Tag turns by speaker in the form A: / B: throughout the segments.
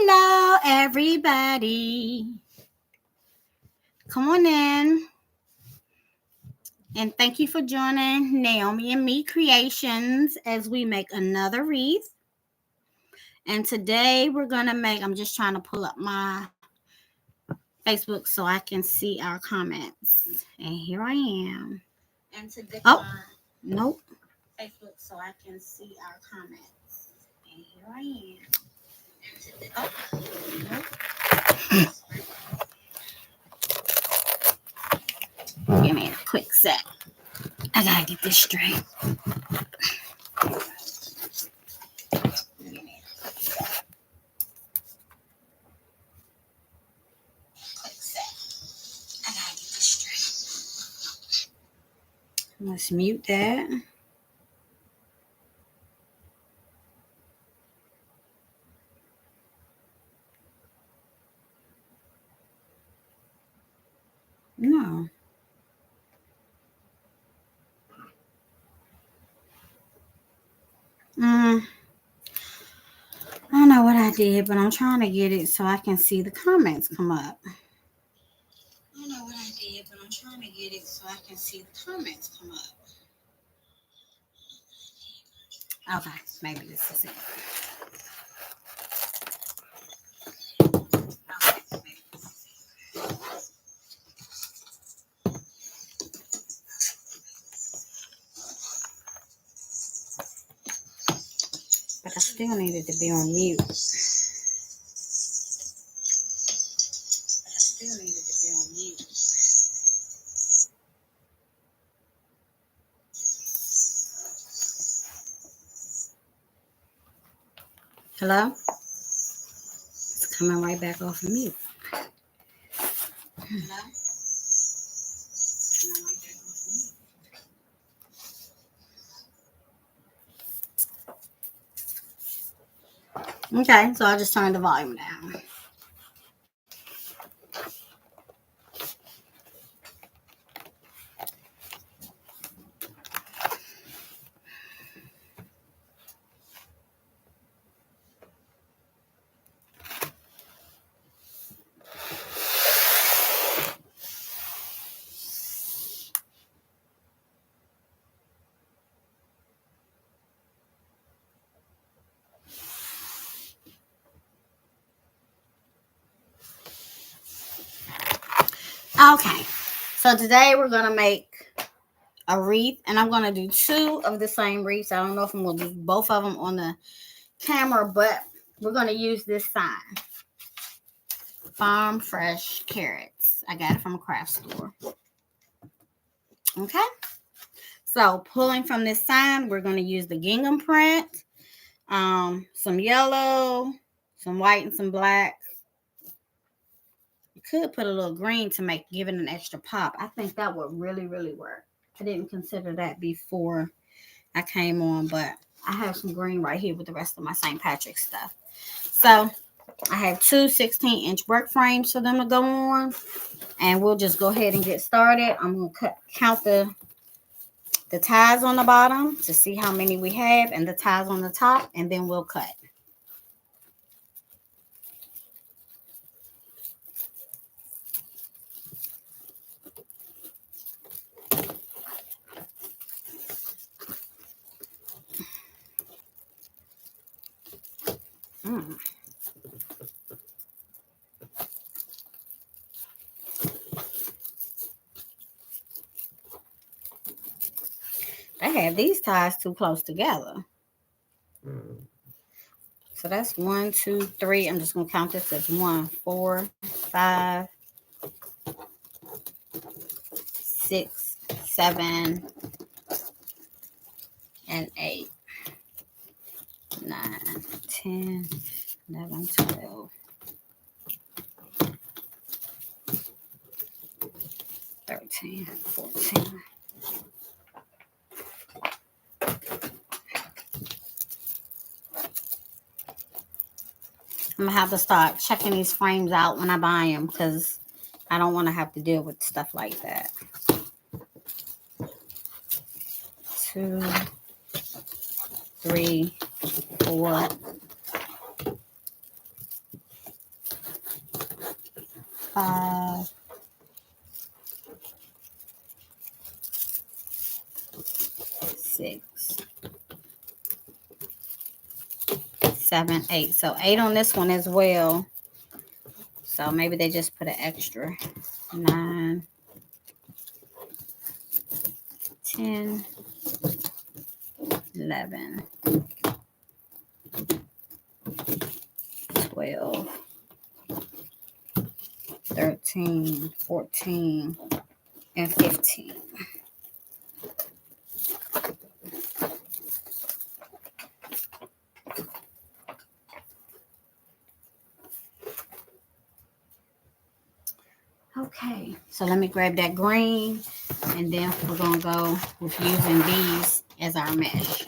A: Hello, everybody. Come on in. And thank you for joining Naomi and Me Creations as we make another wreath. And today we're going to I'm just trying to pull up my Facebook so I can see our comments. And here I am. And today, nope. Facebook so I can see our comments. And here I am. Give me a quick sec. I gotta get this straight. Let's mute that. No. I don't know what I did, but I'm trying to get it so I can see the comments come up. Okay, maybe this is it. But I still needed to be on mute. Hello? It's coming right back off of mute. Hello? Okay, so I just turned the volume down. Okay, so today we're going to make a wreath, and I'm going to do two of the same wreaths. I don't know if I'm going to do both of them on the camera, but we're going to use this sign. Farm Fresh Carrots. I got it from a craft store. Okay, so pulling from this sign, we're going to use the gingham print, some yellow, some white, and some black. Could put a little green to give it an extra pop. I think that would really, really work. I didn't consider that before I came on, but I have some green right here with the rest of my St. Patrick's stuff. So I have two 16-inch work frames for them to go on, and we'll just go ahead and get started. I'm going to count the ties on the bottom to see how many we have and the ties on the top, and then we'll cut. I have these ties too close together. So that's 1, 2, 3. I'm just going to count this as 1, 4, 5, 6, 7, and 8, 9, 10, 11, 12, 13, 14. I'm going to have to start checking these frames out when I buy them because I don't want to have to deal with stuff like that. 2, 3, 4, 7, 8. So 8 on this one as well. So maybe they just put an extra 9, 10, 11, 12, 13, 14, and 15. Okay, so let me grab that green, and then we're going to go with using these as our mesh.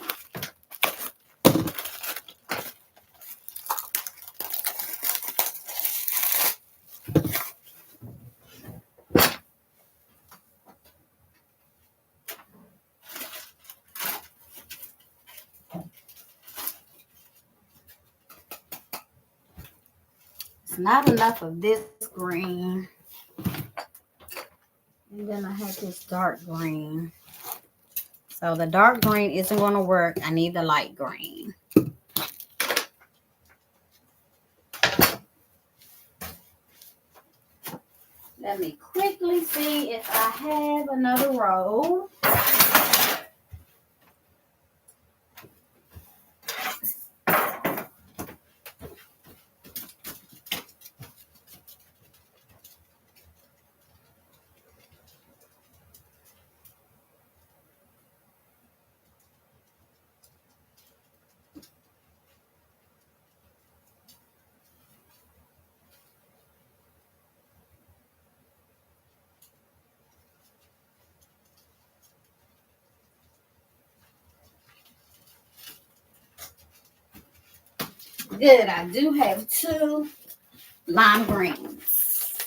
A: It's not enough of this green. And then I have this dark green. So the dark green isn't going to work. I need the light green. Let me quickly see if I have another roll. Good, I do have 2 lime greens.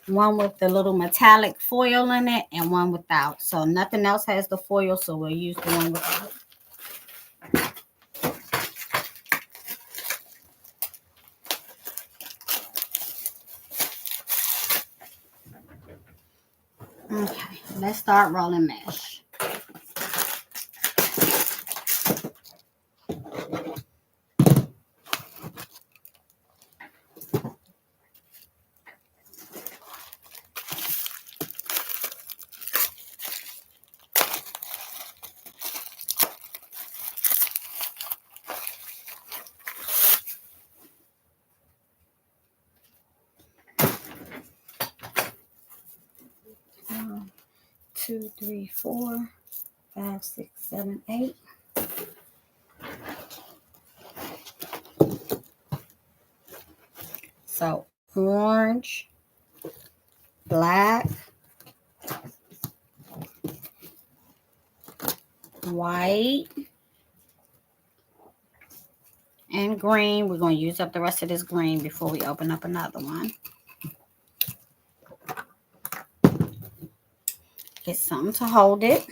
A: One with the little metallic foil in it and one without. So nothing else has the foil, so we'll use the one without. Okay, let's start rolling mesh. Two, 3, 4, 5, 6, 7, 8. So orange, black, white, and green. We're going to use up the rest of this green before we open up another one. Get something to hold it.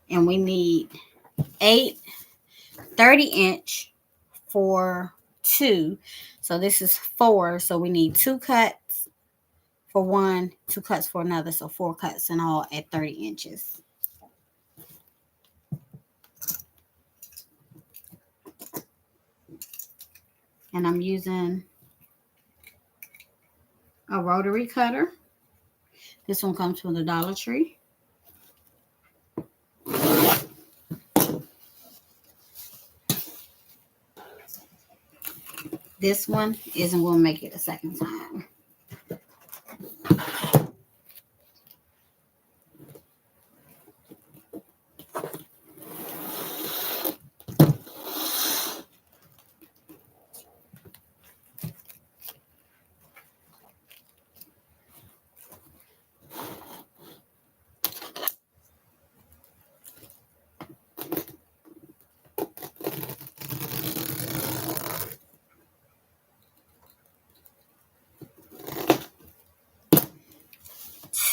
A: And we need 8 30-inch for 2. So this is 4. So we need 2 cuts for one, 2 cuts for another. So 4 cuts in all at 30 inches. And I'm using a rotary cutter. This one comes from the Dollar Tree. This one isn't going to make it a second time.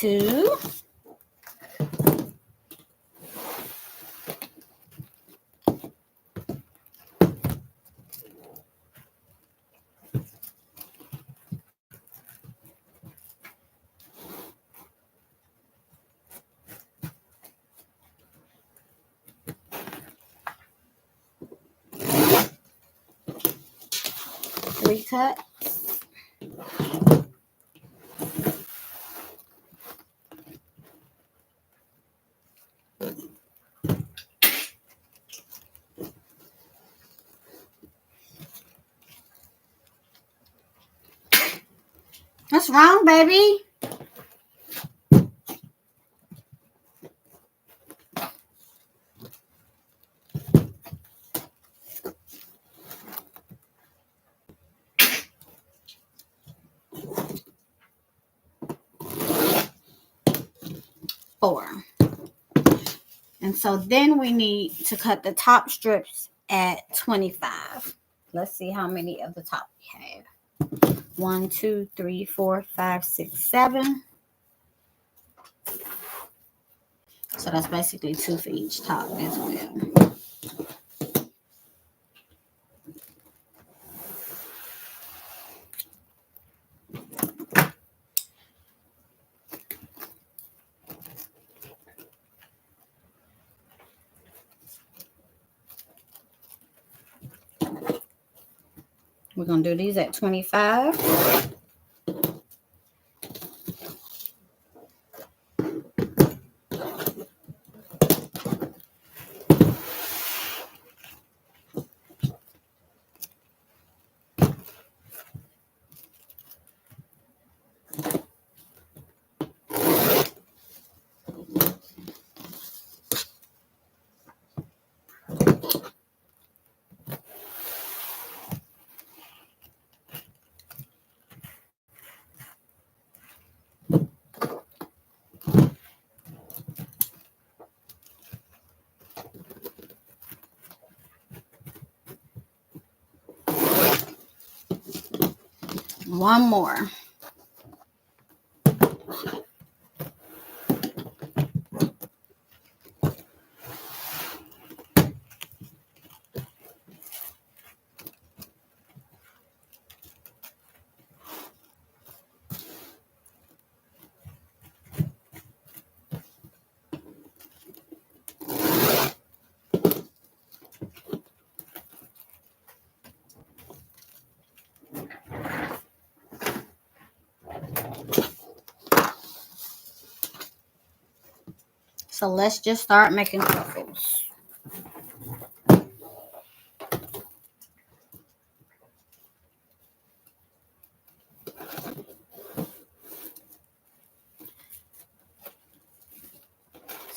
A: Two. pre-cut. What's wrong, baby? Four. And so then we need to cut the top strips at 25. Let's see how many of the top we have. 1, 2, 3, 4, 5, 6, 7. So that's basically 2 for each top as well. We're going to do these at 25. One more. So let's just start making ruffles.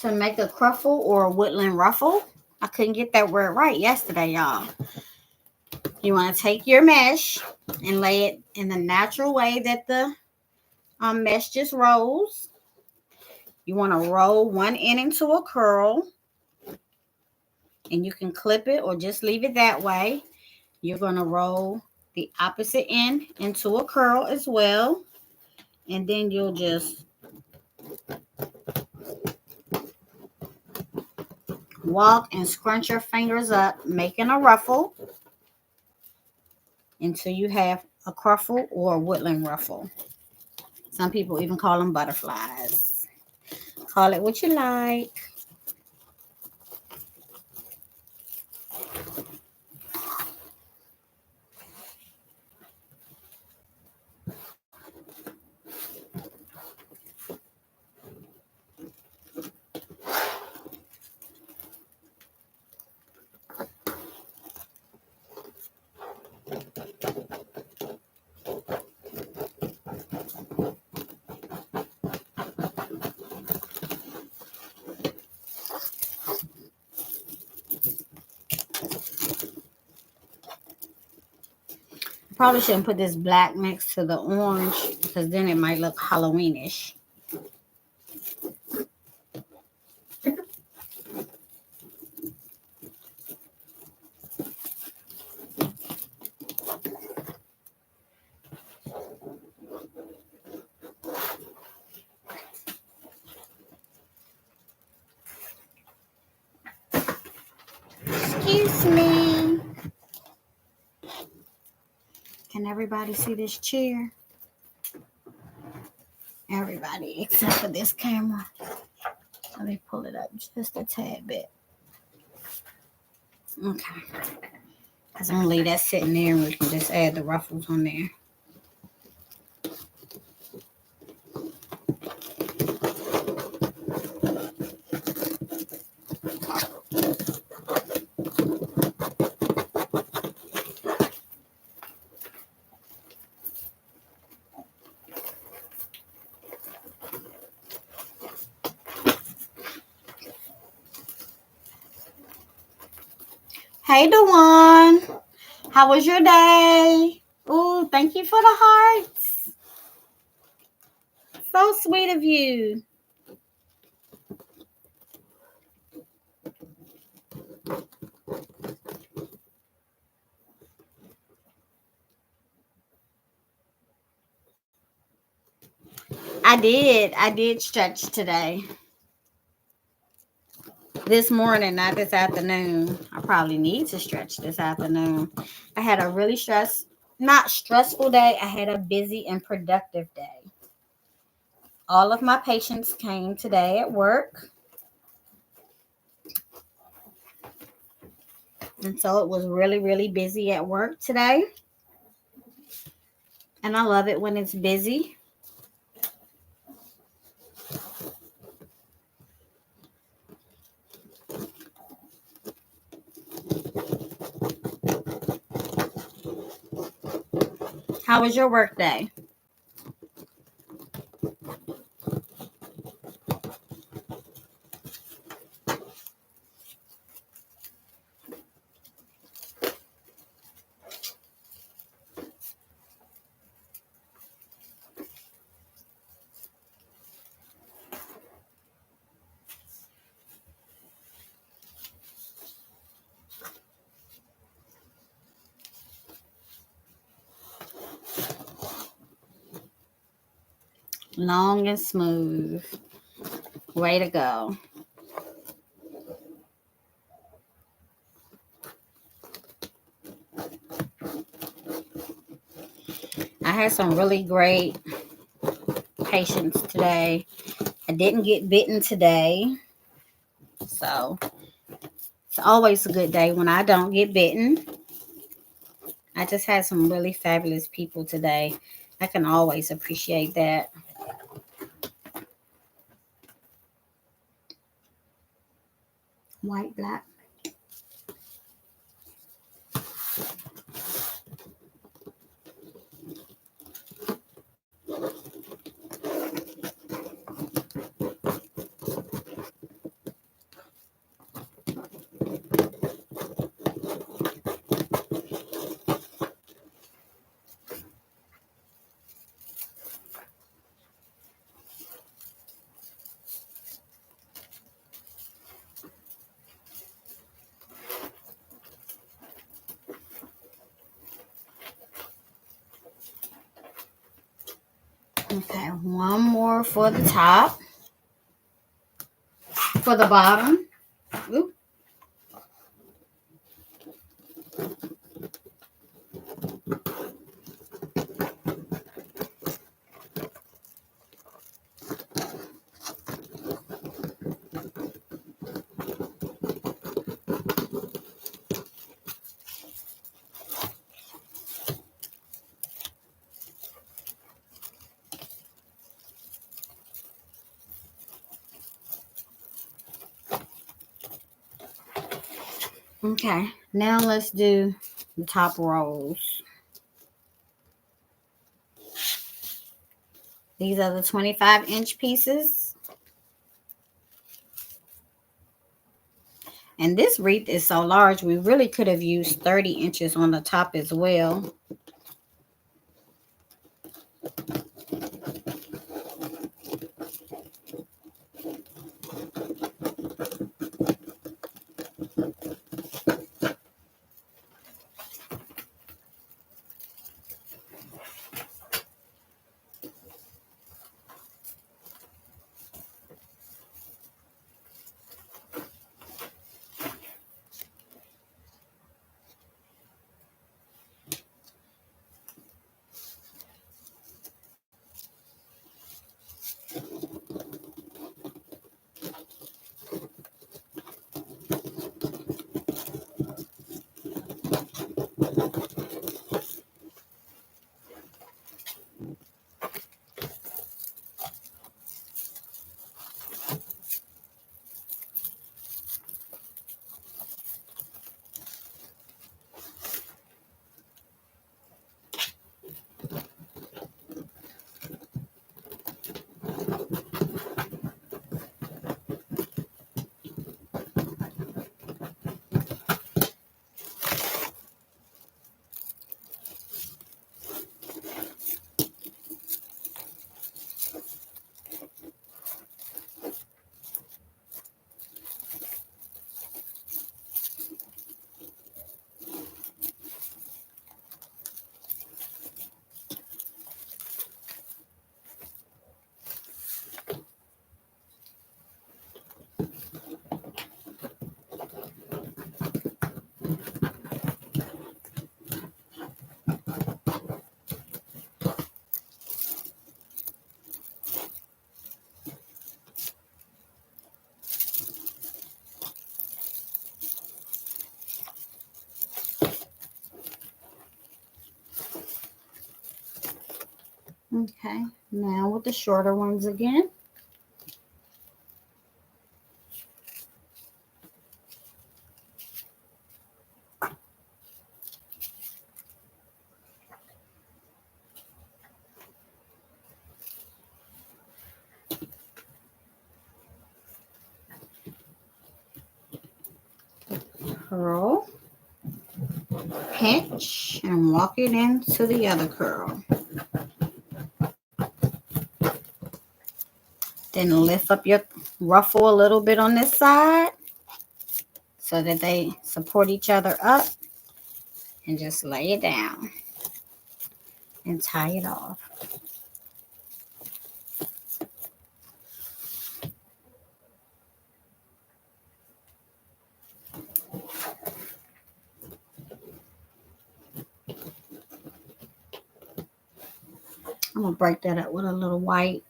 A: To make a cruffle or a woodland ruffle, I couldn't get that word right yesterday, y'all. You want to take your mesh and lay it in the natural way that the mesh just rolls. You want to roll one end into a curl, and you can clip it or just leave it that way. You're going to roll the opposite end into a curl as well, and then you'll just walk and scrunch your fingers up, making a ruffle until you have a cruffle or a woodland ruffle. Some people even call them butterflies. Call it what you like. Probably shouldn't put this black next to the orange because then it might look Halloweenish. Excuse me. Can everybody see this chair? Everybody except for this camera. Let me pull it up just a tad bit. Okay. I'm going to leave that sitting there and we can just add the ruffles on there. Hey, Dewan. How was your day? Ooh, thank you for the hearts. So sweet of you. I did stretch today. This morning, not this afternoon. I probably need to stretch this afternoon. I had a really not stressful day. I had a busy and productive day. All of my patients came today at work. And so it was really, really busy at work today. And I love it when it's busy. How was your work day? Long and smooth. Way to go. I had some really great patients today. I didn't get bitten today. So it's always a good day when I don't get bitten. I just had some really fabulous people today. I can always appreciate that. White, black. Okay, one more for the top. For the bottom. Oop. Okay, now let's do the top rows. These are the 25-inch pieces. And this wreath is so large, we really could have used 30 inches on the top as well. Okay, now with the shorter ones again. Curl, pinch, and walk it into the other curl. Then lift up your ruffle a little bit on this side so that they support each other up, and just lay it down and tie it off. I'm going to break that up with a little white.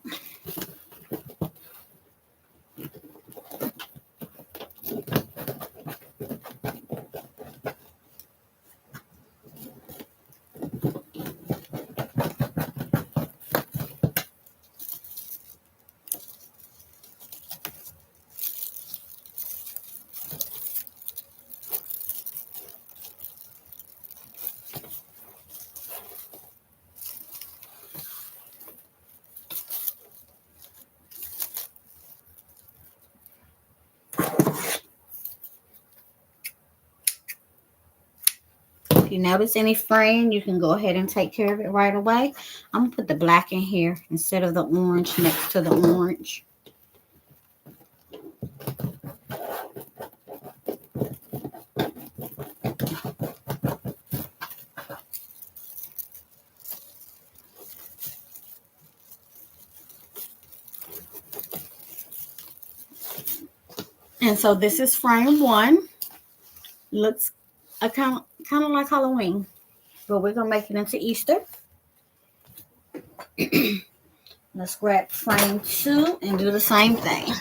A: If you notice any fraying, you can go ahead and take care of it right away. I'm going to put the black in here instead of the orange next to the orange. And so this is frame 1. Looks kind of like Halloween, but we're going to make it into Easter. Let's grab frame 2 and do the same thing.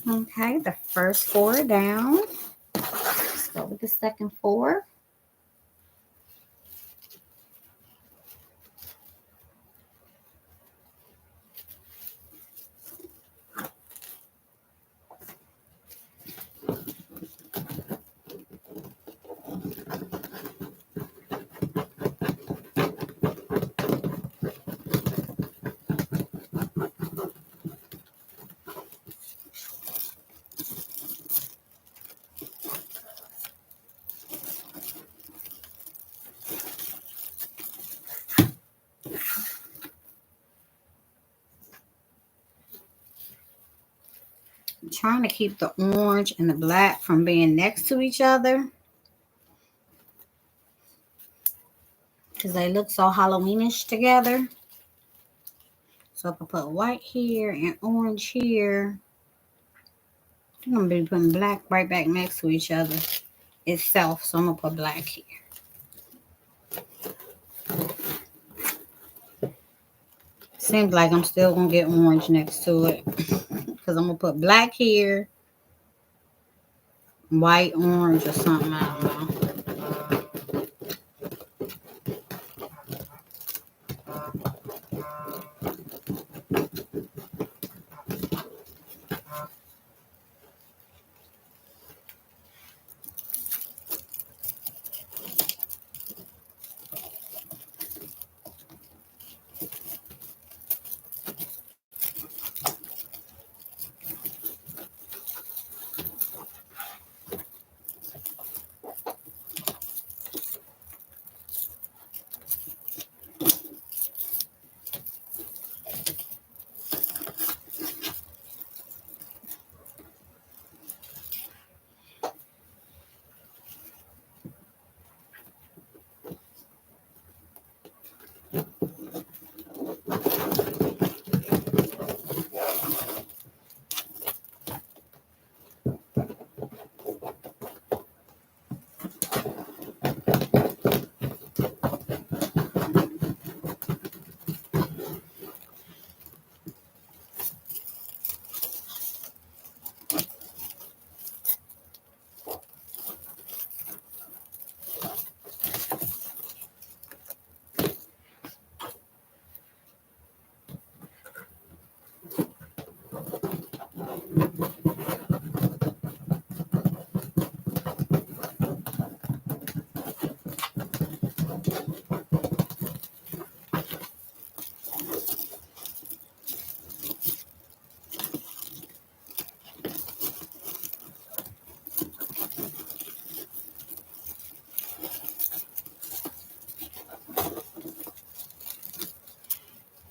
A: Okay, the first 4 down. Let's go with the second 4. trying to keep the orange and the black from being next to each other because they look so Halloweenish together. So if I put white here and orange here, I'm going to be putting black right back next to each other itself. So I'm going to put black here. Seems like I'm still going to get orange next to it because I'm going to put black here, white, orange, or something. I don't know.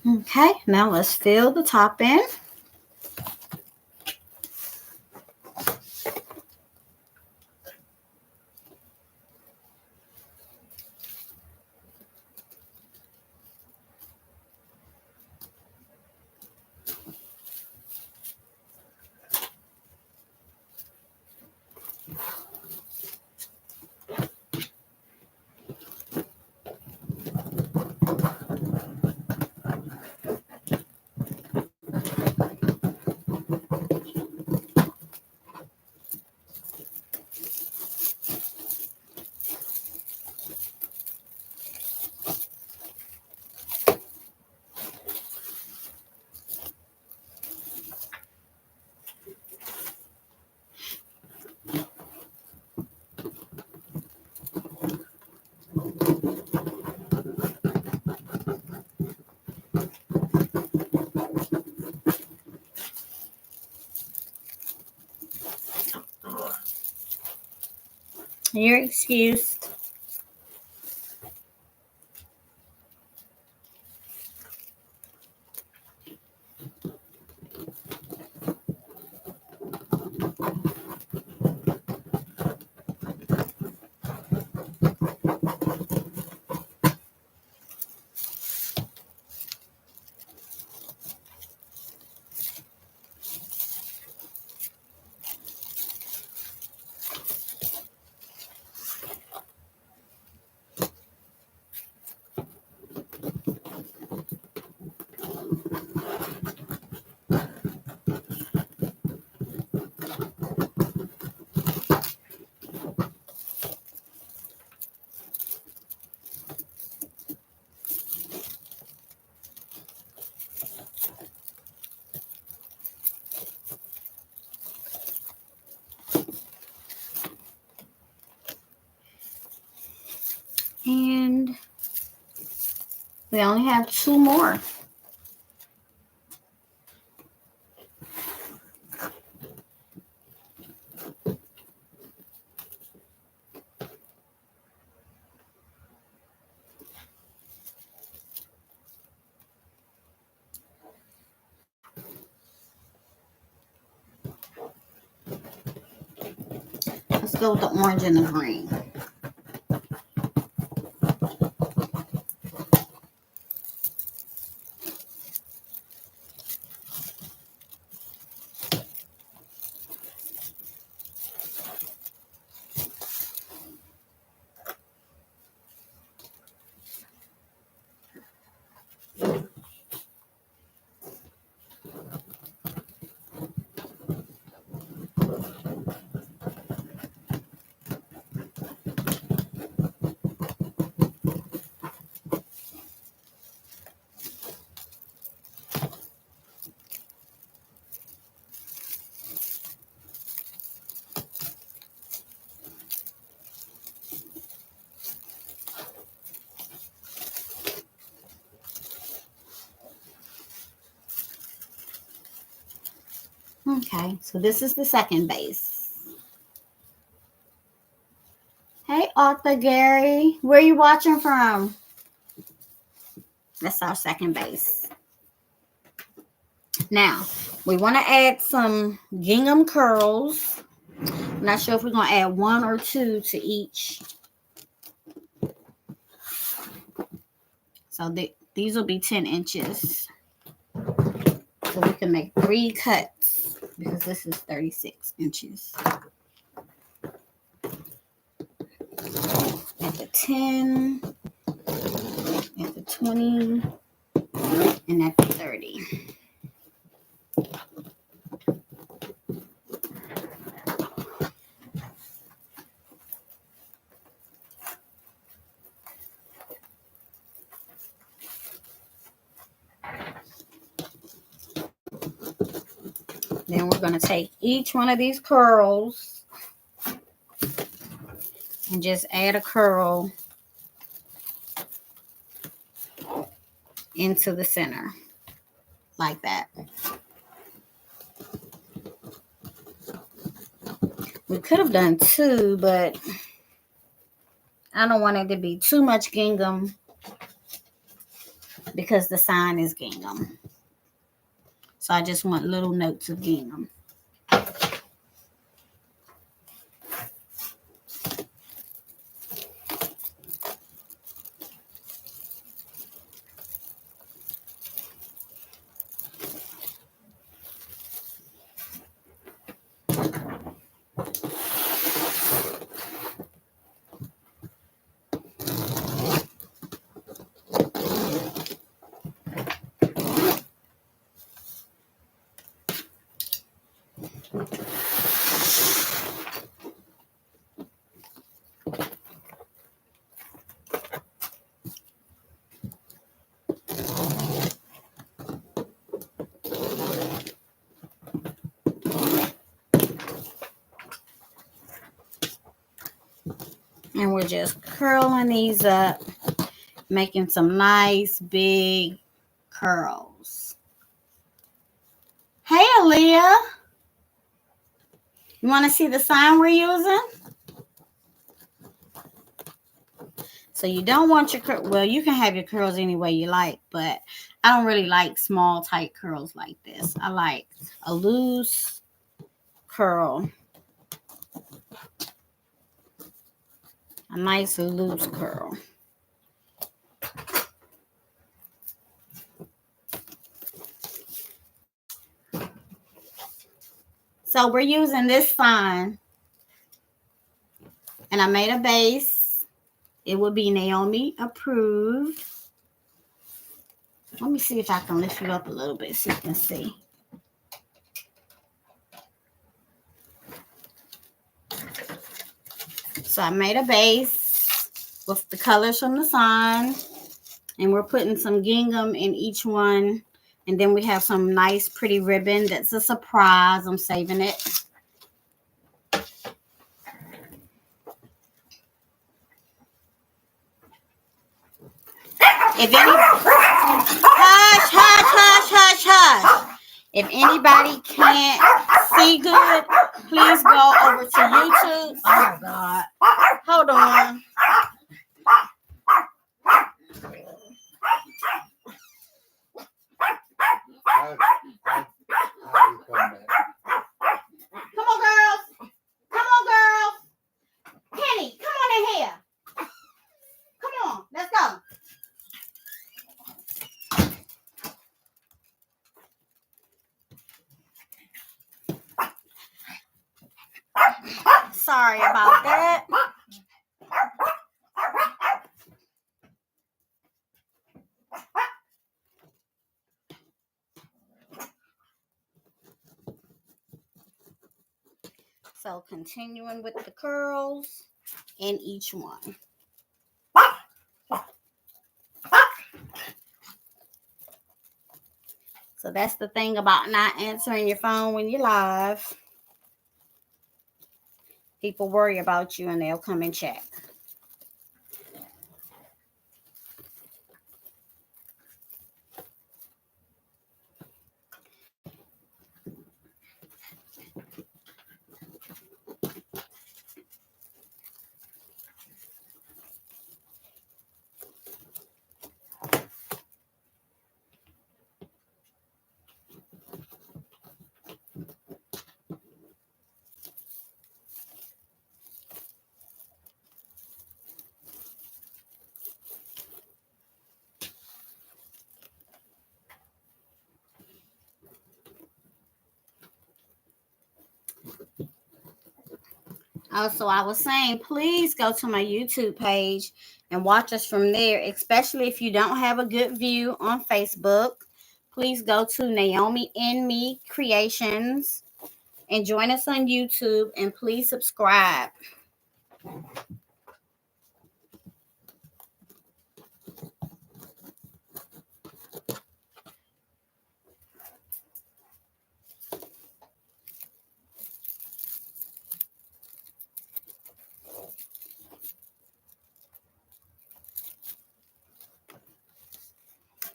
A: Okay, now let's fill the top in. You're excused. And we only have 2 more. go with the orange and the green. Okay, so this is the second base. Hey, Arthur Gary, where are you watching from? That's our second base. Now, we want to add some gingham curls. I'm not sure if we're going to add 1 or 2 to each. So these will be 10 inches. So we can make 3 cuts because this is 36 inches. At the 10, at the 20, and at the 30. Then we're going to take each one of these curls and just add a curl into the center like that. We could have done 2, but I don't want it to be too much gingham because the sign is gingham. So I just want little notes of gingham. And we're just curling these up, making some nice big curls. Hey, Aaliyah. You want to see the sign we're using? So you don't want your curl. Well, you can have your curls any way you like, but I don't really like small, tight curls like this. I like a loose curl. A nice loose curl. So we're using this sign. And I made a base. It will be Naomi approved. Let me see if I can lift you up a little bit so you can see. So I made a base with the colors from the sign. And we're putting some gingham in each one. And then we have some nice pretty ribbon. That's a surprise. I'm saving it. If any, hush. If anybody can't see good, please go over to YouTube. Oh, God. Hold on. Come on, girls. Come on, girls. sorry about that. So continuing with the curls in each one. So that's the thing about not answering your phone when you're live. People worry about you and they'll come and check. Also, I was saying, please go to my YouTube page and watch us from there, especially if you don't have a good view on Facebook. Please go to Naomi and Me Creations and join us on YouTube, and please subscribe.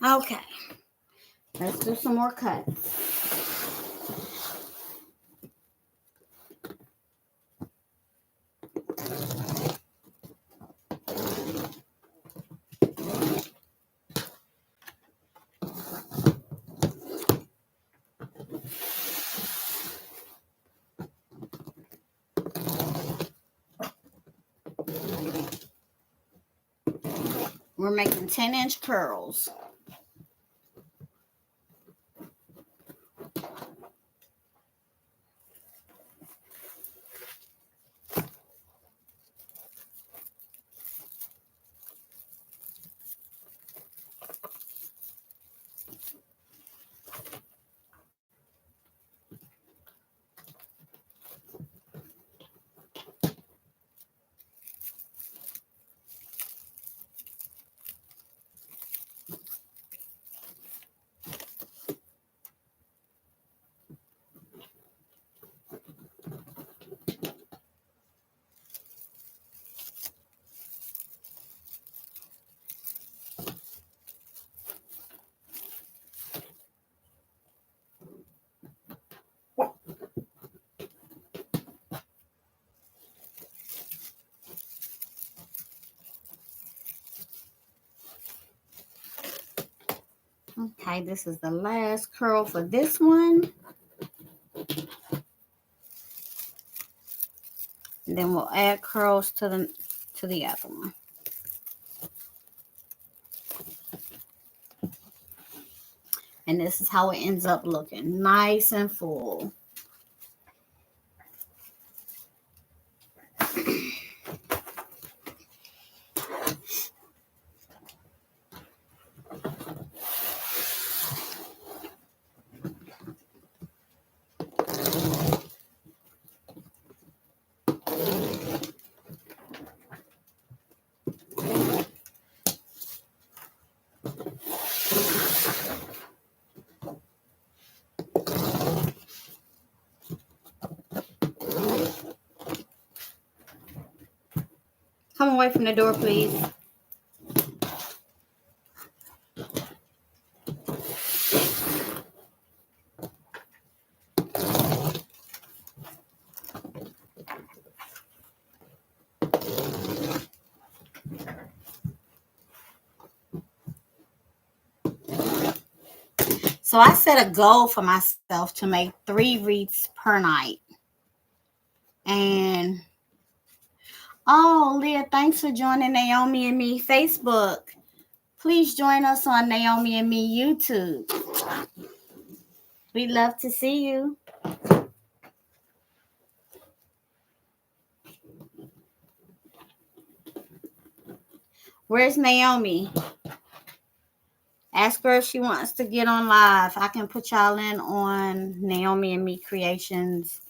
A: Okay, let's do some more cuts. We're making 10-inch curls. Okay, this is the last curl for this one. And then we'll add curls to the other one. And this is how it ends up looking, nice and full. Come away from the door, please. So I set a goal for myself to make 3 wreaths per night. And oh, Leah, thanks for joining Naomi and Me Facebook. Please join us on Naomi and Me YouTube. We'd love to see you. Where's Naomi? Ask her if she wants to get on live. I can put y'all in on Naomi and Me Creations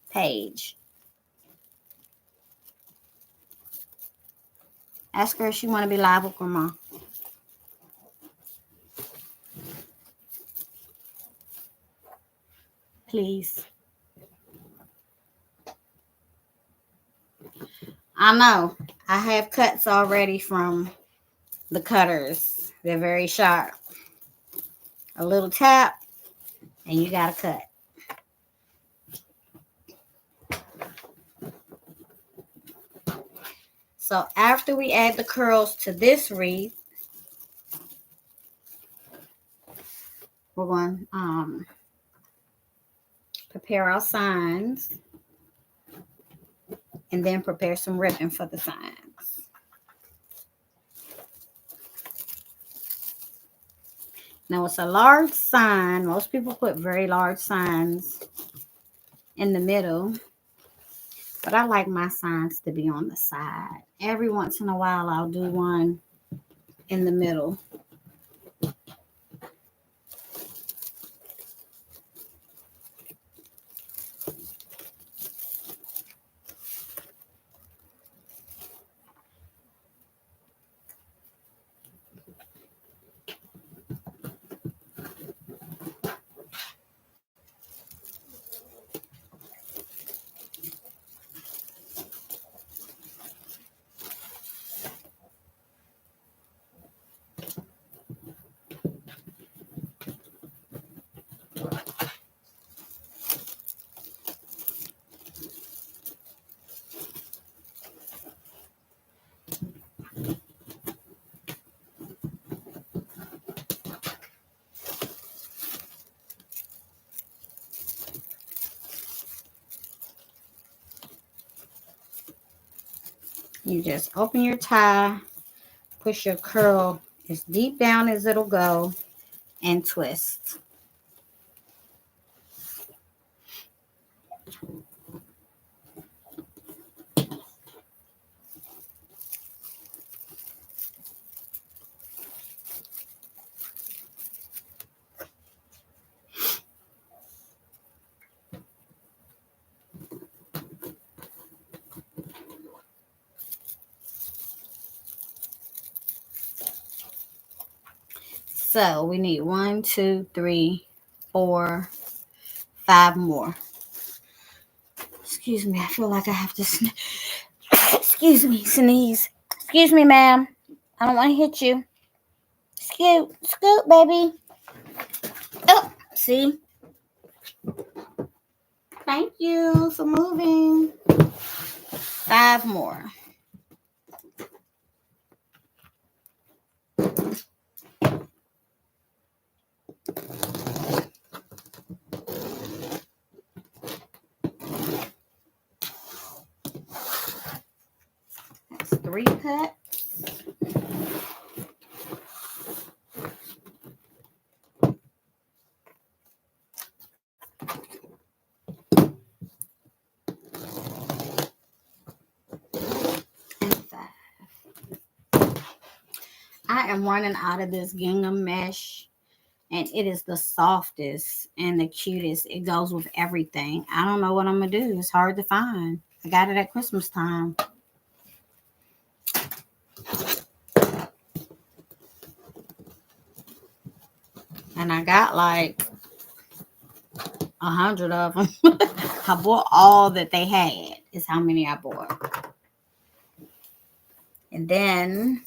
A: page. Ask her if she want to be live with Grandma. Please. I know. I have cuts already from the cutters. They're very sharp. A little tap and you got a cut. So after we add the curls to this wreath, we're going to prepare our signs and then prepare some ribbon for the signs. Now it's a large sign. Most people put very large signs in the middle, but I like my signs to be on the side. Every once in a while I'll do one in the middle. You just open your tie, push your curl as deep down as it'll go, and twist. So we need 1, 2, 3, 4, 5 more. Excuse me, I feel like I have to excuse me, sneeze. Excuse me, ma'am. I don't want to hit you. Scoot, baby. Oh, see? Thank you for moving. 5 more. That's 3 cuts. And 5. I am running out of this gingham mesh, and it is the softest and the cutest. It goes with everything. I don't know what I'm going to do. It's hard to find. I got it at Christmas time. And I got like 100 of them. I bought all that they had, is how many I bought. And then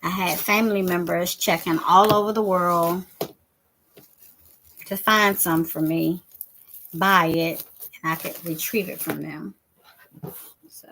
A: I had family members checking all over the world to find some for me, buy it, and I could retrieve it from them. So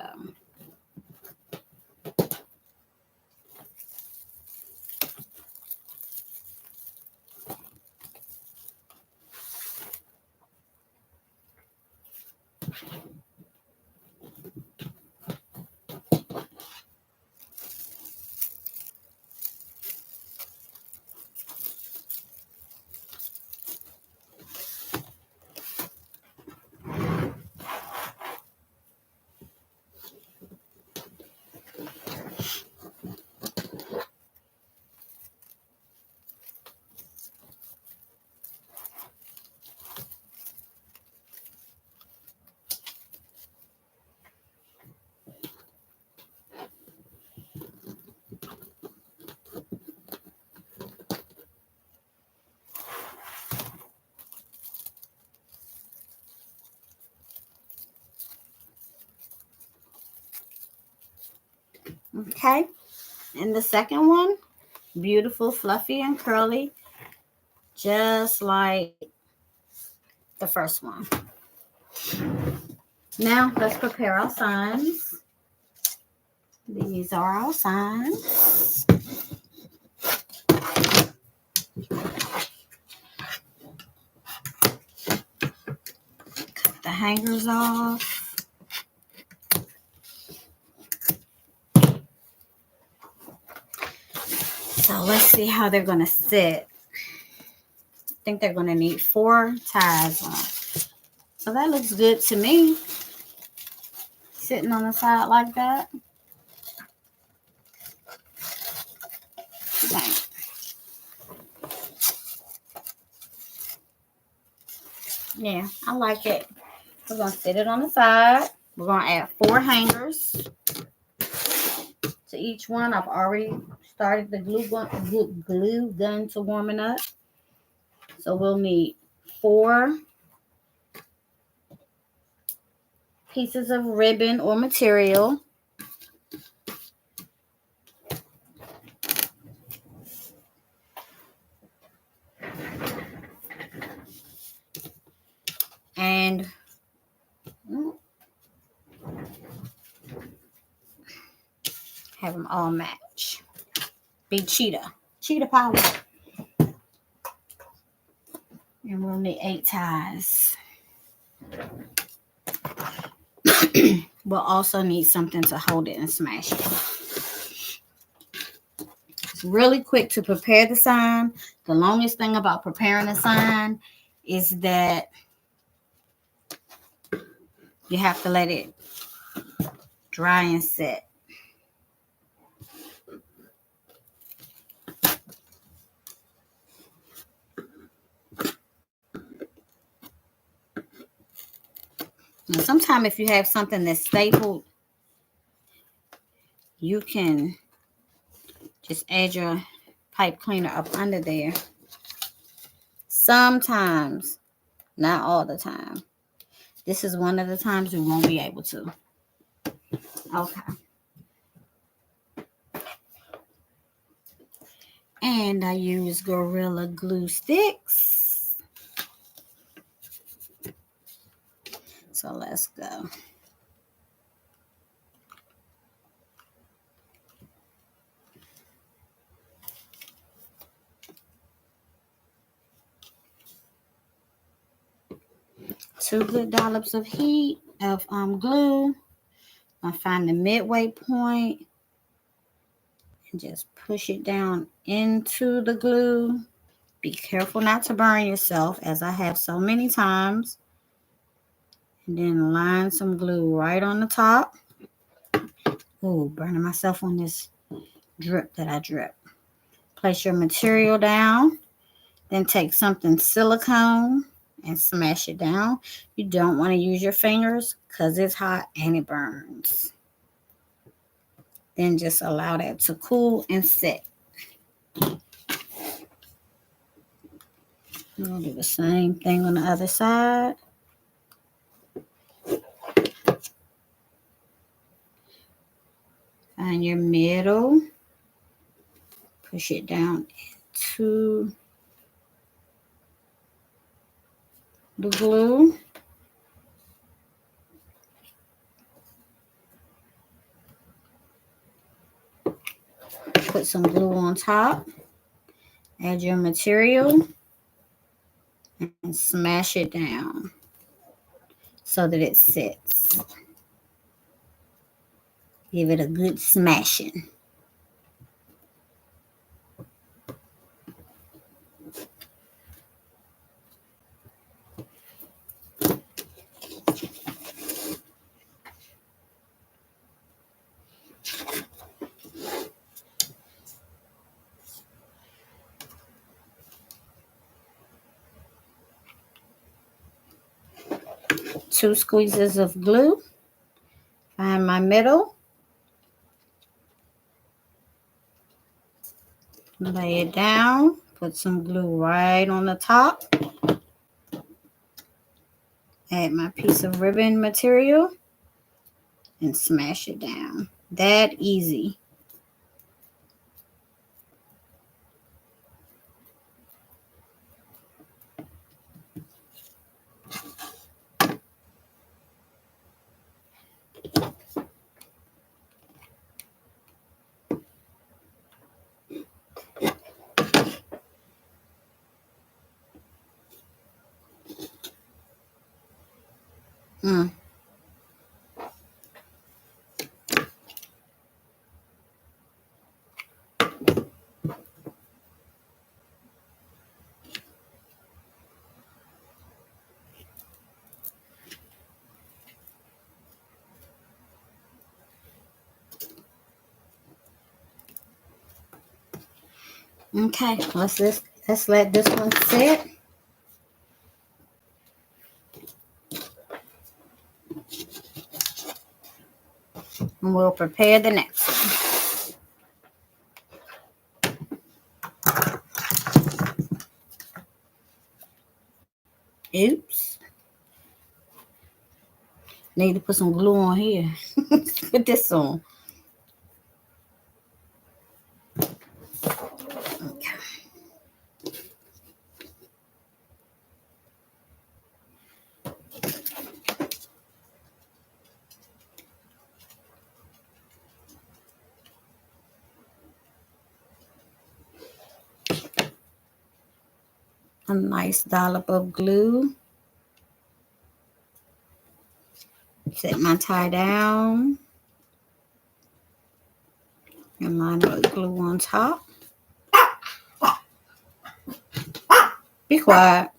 A: Okay. And the second one, beautiful, fluffy, and curly, just like the first one. Now, let's prepare our signs. These are our signs. Cut the hangers off. So let's see how they're going to sit. I think they're going to need 4 ties on. So that looks good to me. Sitting on the side like that. Okay. Yeah, I like it. We're going to sit it on the side. We're going to add 4 hangers to each one. I've already started the glue gun to warming up. So we'll need 4 pieces of ribbon or material. And have them all match. Be cheetah power. And we'll need 8 ties. We'll also need something to hold it and smash it. It's really quick to prepare the sign. The longest thing about preparing a sign is that you have to let it dry and set. And sometimes if you have something that's stapled, you can just add your pipe cleaner up under there. Sometimes, not all the time. This is one of the times we won't be able to. Okay. And I use Gorilla Glue sticks. So let's go. Two good dollops of glue. I find the midway point and just push it down into the glue. Be careful not to burn yourself, as I have so many times. And then line some glue right on the top. Ooh, burning myself on this drip that I drip. Place your material down. Then take something silicone and smash it down. You don't want to use your fingers because it's hot and it burns. Then just allow that to cool and set. We'll do the same thing on the other side. Find your middle. Push it down into the glue. Put some glue on top. Add your material and smash it down so that it sits. Give it a good smashing. Two squeezes of glue. Find my middle. Lay it down. Put some glue right on the top. Add my piece of ribbon material and smash it down. That easy. Okay, let's let this one sit. And we'll prepare the next one. Oops. Need to put some glue on here. Put this on. Okay. A nice dollop of glue. Set my tie down. And line up the glue on top. Be quiet.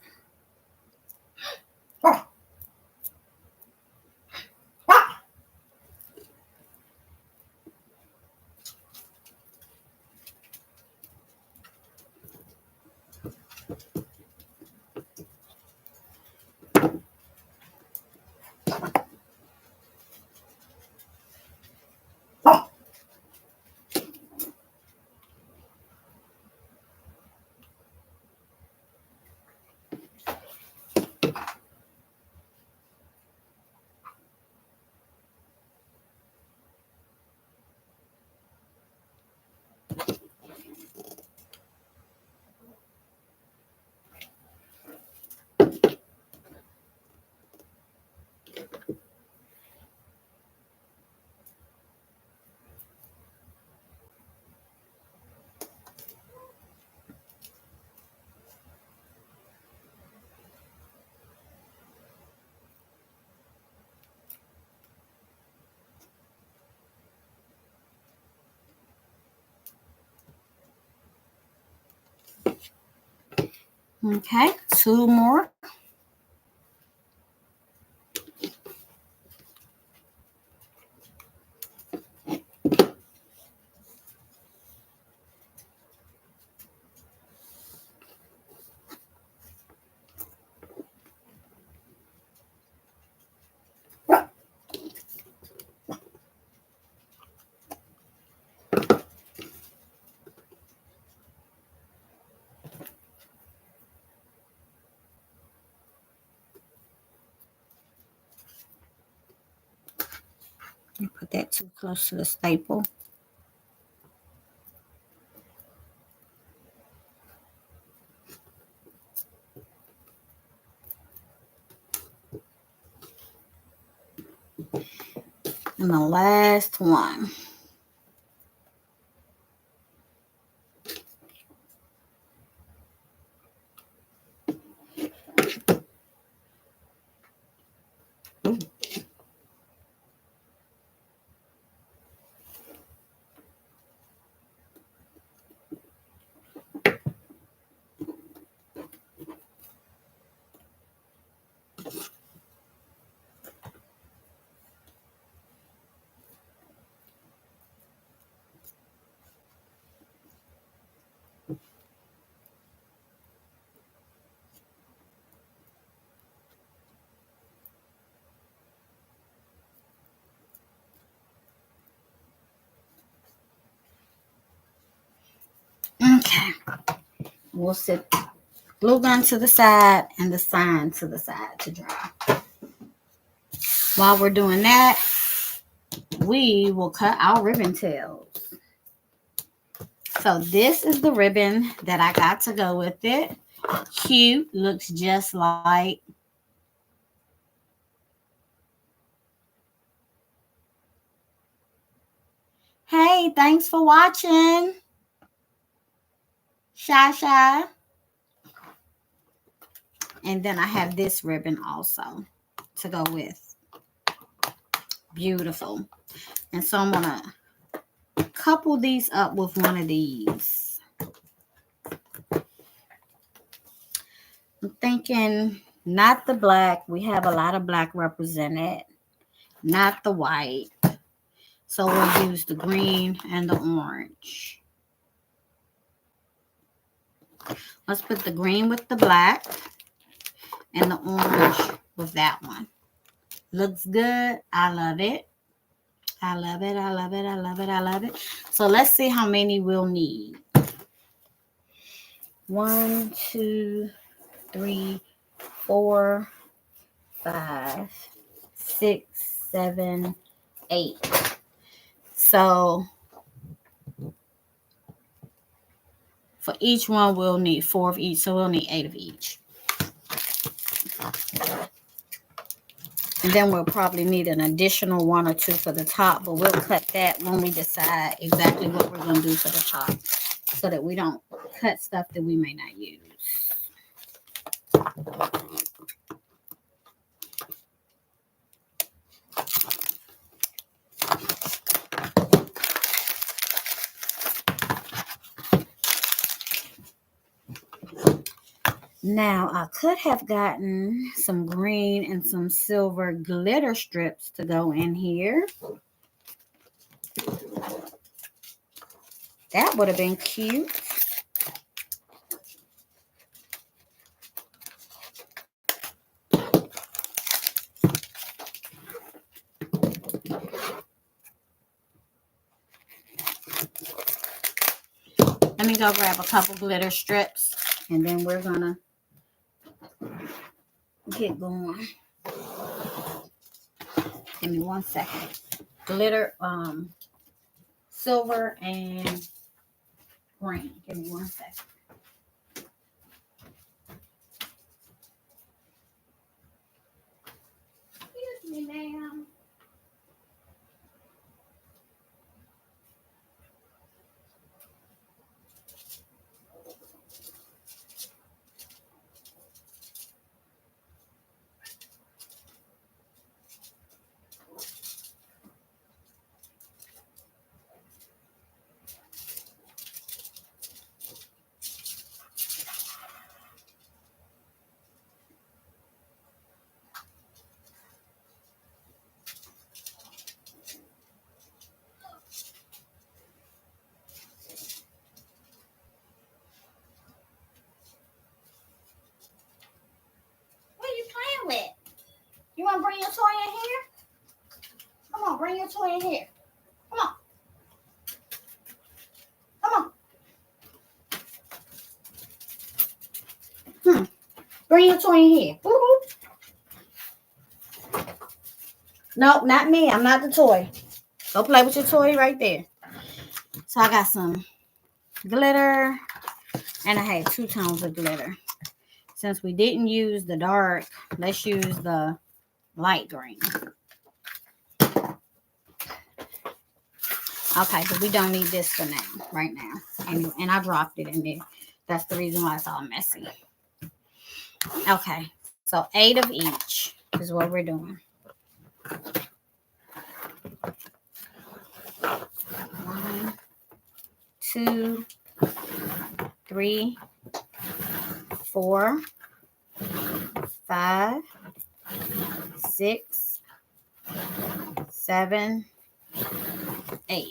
A: Okay, 2 more. Put that too close to the staple. And the last one. Ooh. Okay. We'll set glue gun to the side and the sign to the side to dry. While we're doing that, we will cut our ribbon tails. So this is the ribbon that I got to go with it. Cute, looks just like. Hey, thanks for watching. Shy. And then I have this ribbon also to go with. Beautiful. And so I'm going to couple these up with one of these. I'm thinking not the black. We have a lot of black represented. Not the white. So we'll use the green and the orange. Let's put the green with the black and the orange with that one. Looks good. I love it. I love it. I love it. I love it. I love it. So let's see how many we'll need. 1, 2, 3, 4, 5, 6, 7, 8. So for each one, we'll need 4 of each. So we'll need 8 of each. And then we'll probably need an additional 1 or 2 for the top, but we'll cut that when we decide exactly what we're going to do for the top so that we don't cut stuff that we may not use. Now, I could have gotten some green and some silver glitter strips to go in here. That would have been cute. Let me go grab a couple glitter strips and then we're gonna get going. Give me 1 second. Glitter, silver and green. Give me 1 second. Excuse me, ma'am. With? You want to bring your toy in here? Come on, bring your toy in here. Come on. Come on. Bring your toy in here. Woo-hoo. Nope, not me. I'm not the toy. Go play with your toy right there. So I got some glitter and I had 2 tones of glitter. Since we didn't use the dark, let's use the light green. Okay, but we don't need this for now, right now. And I dropped it in there. That's the reason why it's all messy. Okay, so 8 of each is what we're doing. 1, 2, 3, 4, 5, 6, 7, 8.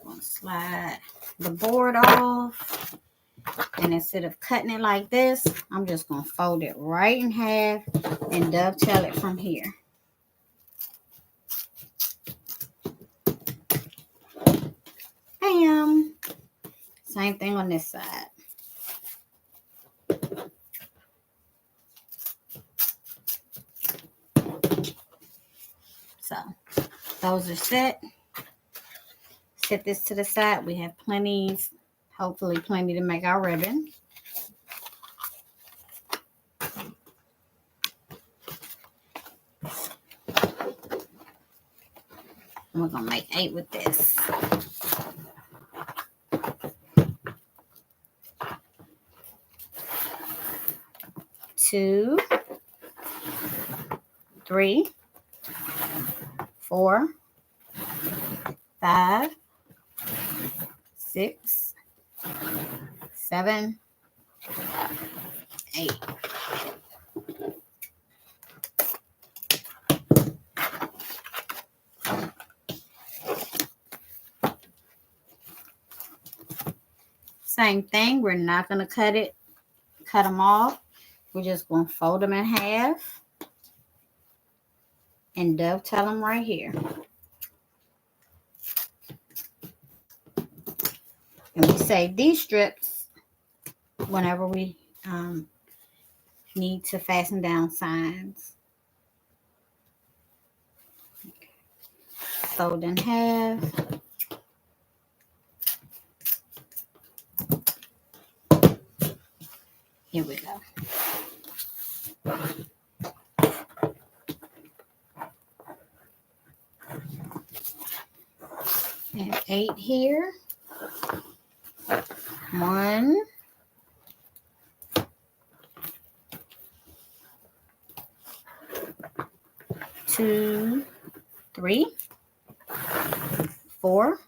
A: I'll slide the board off, and instead of cutting it like this, I'm just going to fold it right in half and dovetail it from here. Bam! Same thing on this side. So those are set. Set this to the side. We have plenty, hopefully plenty to make our ribbon. And we're going to make 8 with this. 2, 3, 4, 5, 6, 7, 8. Same thing. We're not going to cut them off. We're just going to fold them in half and dovetail them right here. And we save these strips whenever we need to fasten down signs. Fold in half. Here we go. And 8 here. 1, 2, 3, 4,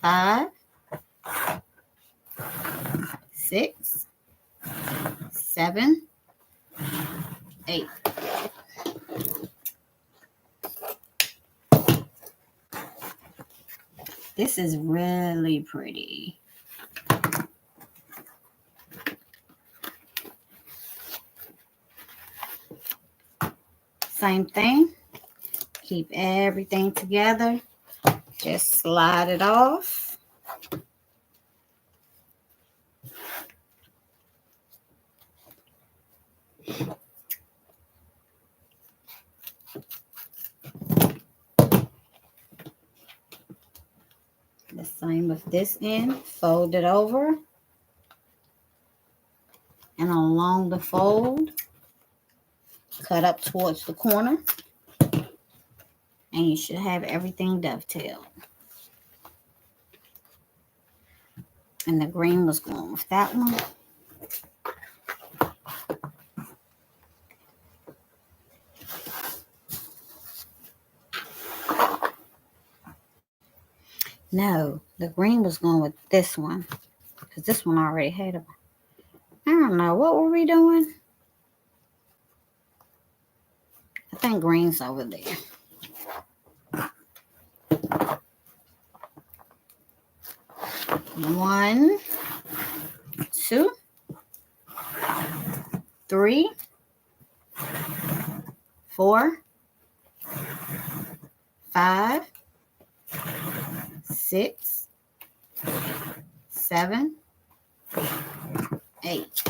A: 5, 6, 7, 8. This is really pretty. Same thing. Keep everything together. Just slide it off. The same with this end. Fold it over. And along the fold, cut up towards the corner. And you should have everything dovetailed. And the green was going with that one. No, the green was going with this one. Because this one already had a... I don't know. What were we doing? I think green's over there. One, 2, 3, 4, 5, 6, 7, 8.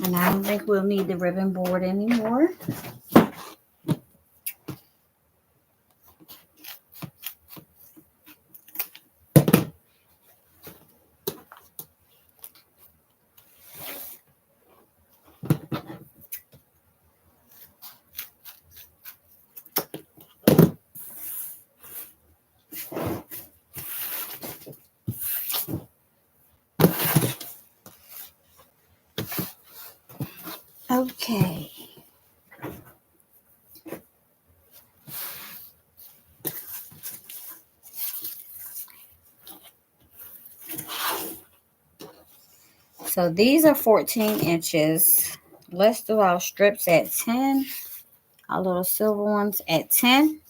A: And I don't think we'll need the ribbon board anymore. Okay. So these are 14 inches. Let's do our strips at 10. Our little silver ones at 10.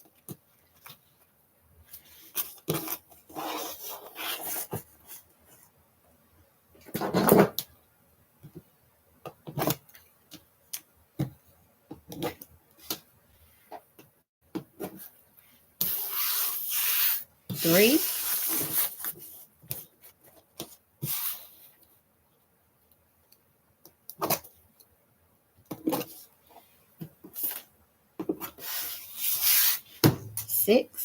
A: Three. 6.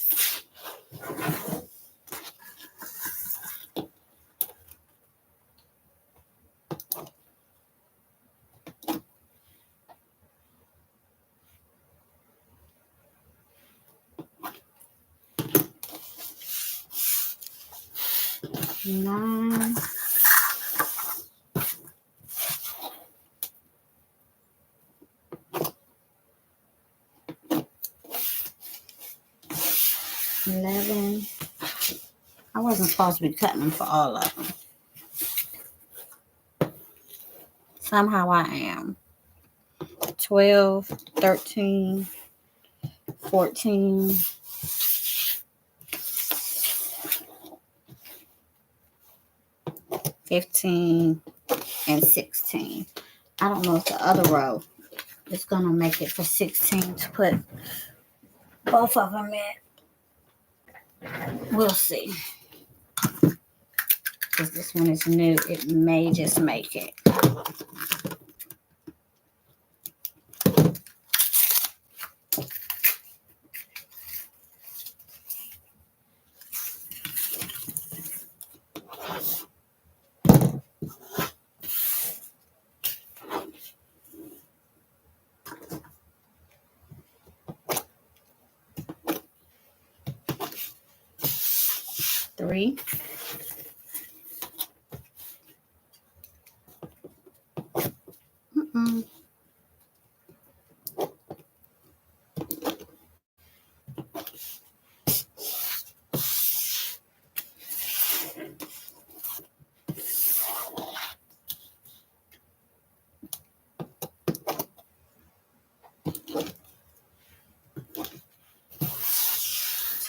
A: 9. 11. I wasn't supposed to be cutting them for all of them. Somehow I am. 12, 13, 14, 15, and 16. I don't know if the other row is going to make it for 16 to put both of them in. We'll see. Because this one is new. It may just make it. Three. Mm-mm.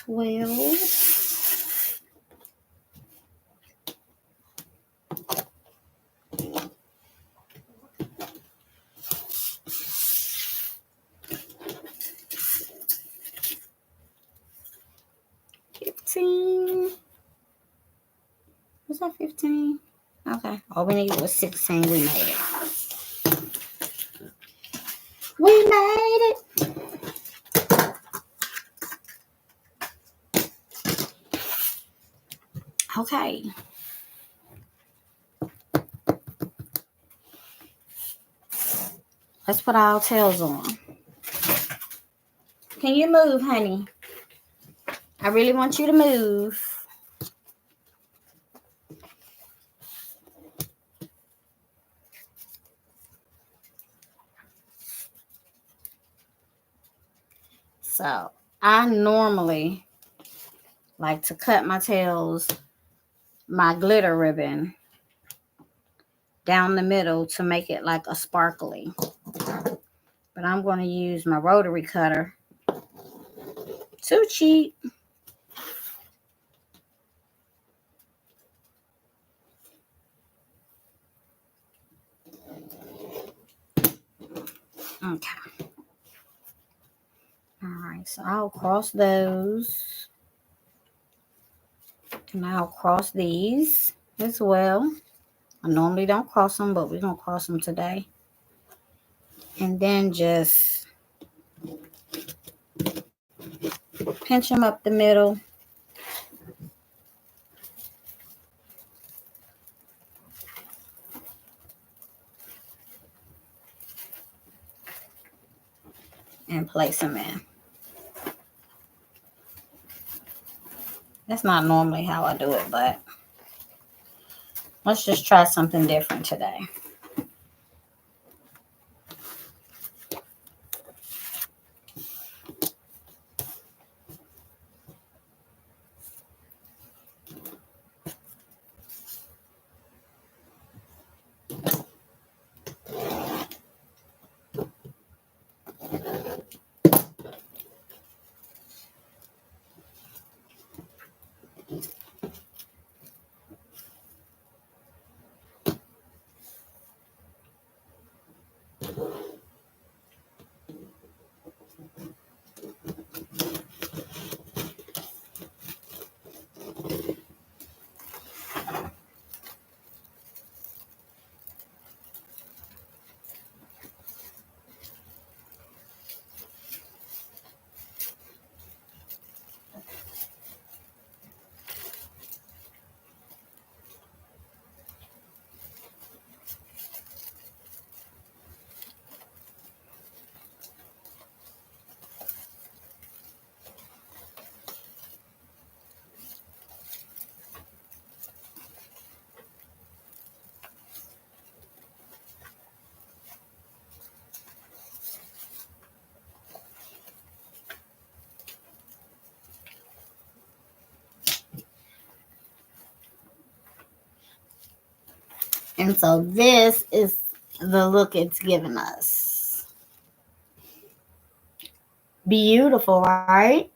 A: 12. 15. Was that 15? Okay. All we needed was 16. We made it. We made it. Okay. Let's put our tails on. Can you move, honey? I really want you to move. So I normally like to cut my tails, my glitter ribbon, down the middle to make it like a sparkly. But I'm going to use my rotary cutter. Too cheap. Okay. All right, so I'll cross those. And I'll cross these as well. I normally don't cross them, but we're going to cross them today. And then just pinch them up the middle. And place them in. That's not normally how I do it, but let's just try something different today. And so this is the look it's giving us. Beautiful, right?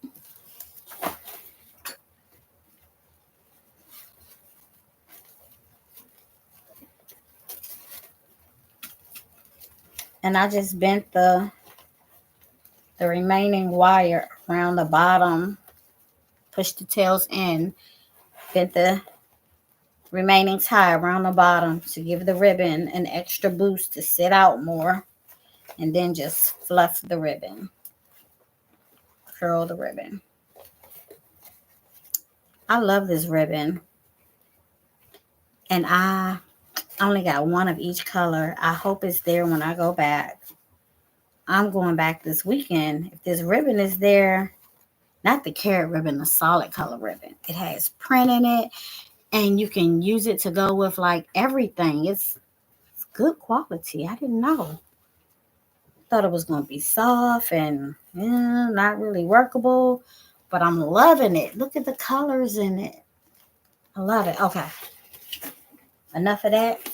A: And I just bent the remaining wire around the bottom, pushed the tails in, bent the remaining tie around the bottom to give the ribbon an extra boost to sit out more, and then just fluff the ribbon, curl the ribbon. I love this ribbon, and I only got one of each color. I hope it's there when I go back. I'm going back this weekend. If this ribbon is there, not the carrot ribbon, the solid color ribbon. It has print in it, and you can use it to go with like everything. It's good quality. I didn't know. Thought it was going to be soft and not really workable, but I'm loving it. Look at the colors in it. I love it. Okay. Enough of that.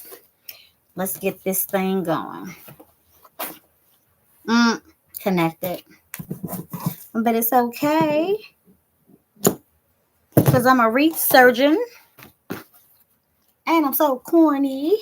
A: Let's get this thing going. Connected. But it's okay, because I'm a Wreath surgeon and I'm so corny.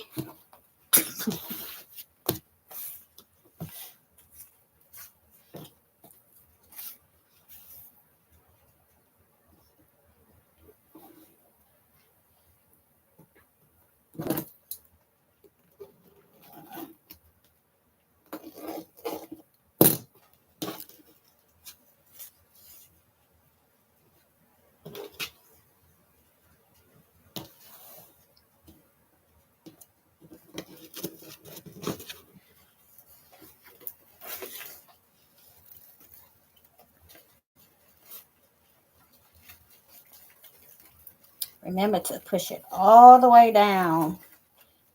A: Remember to push it all the way down.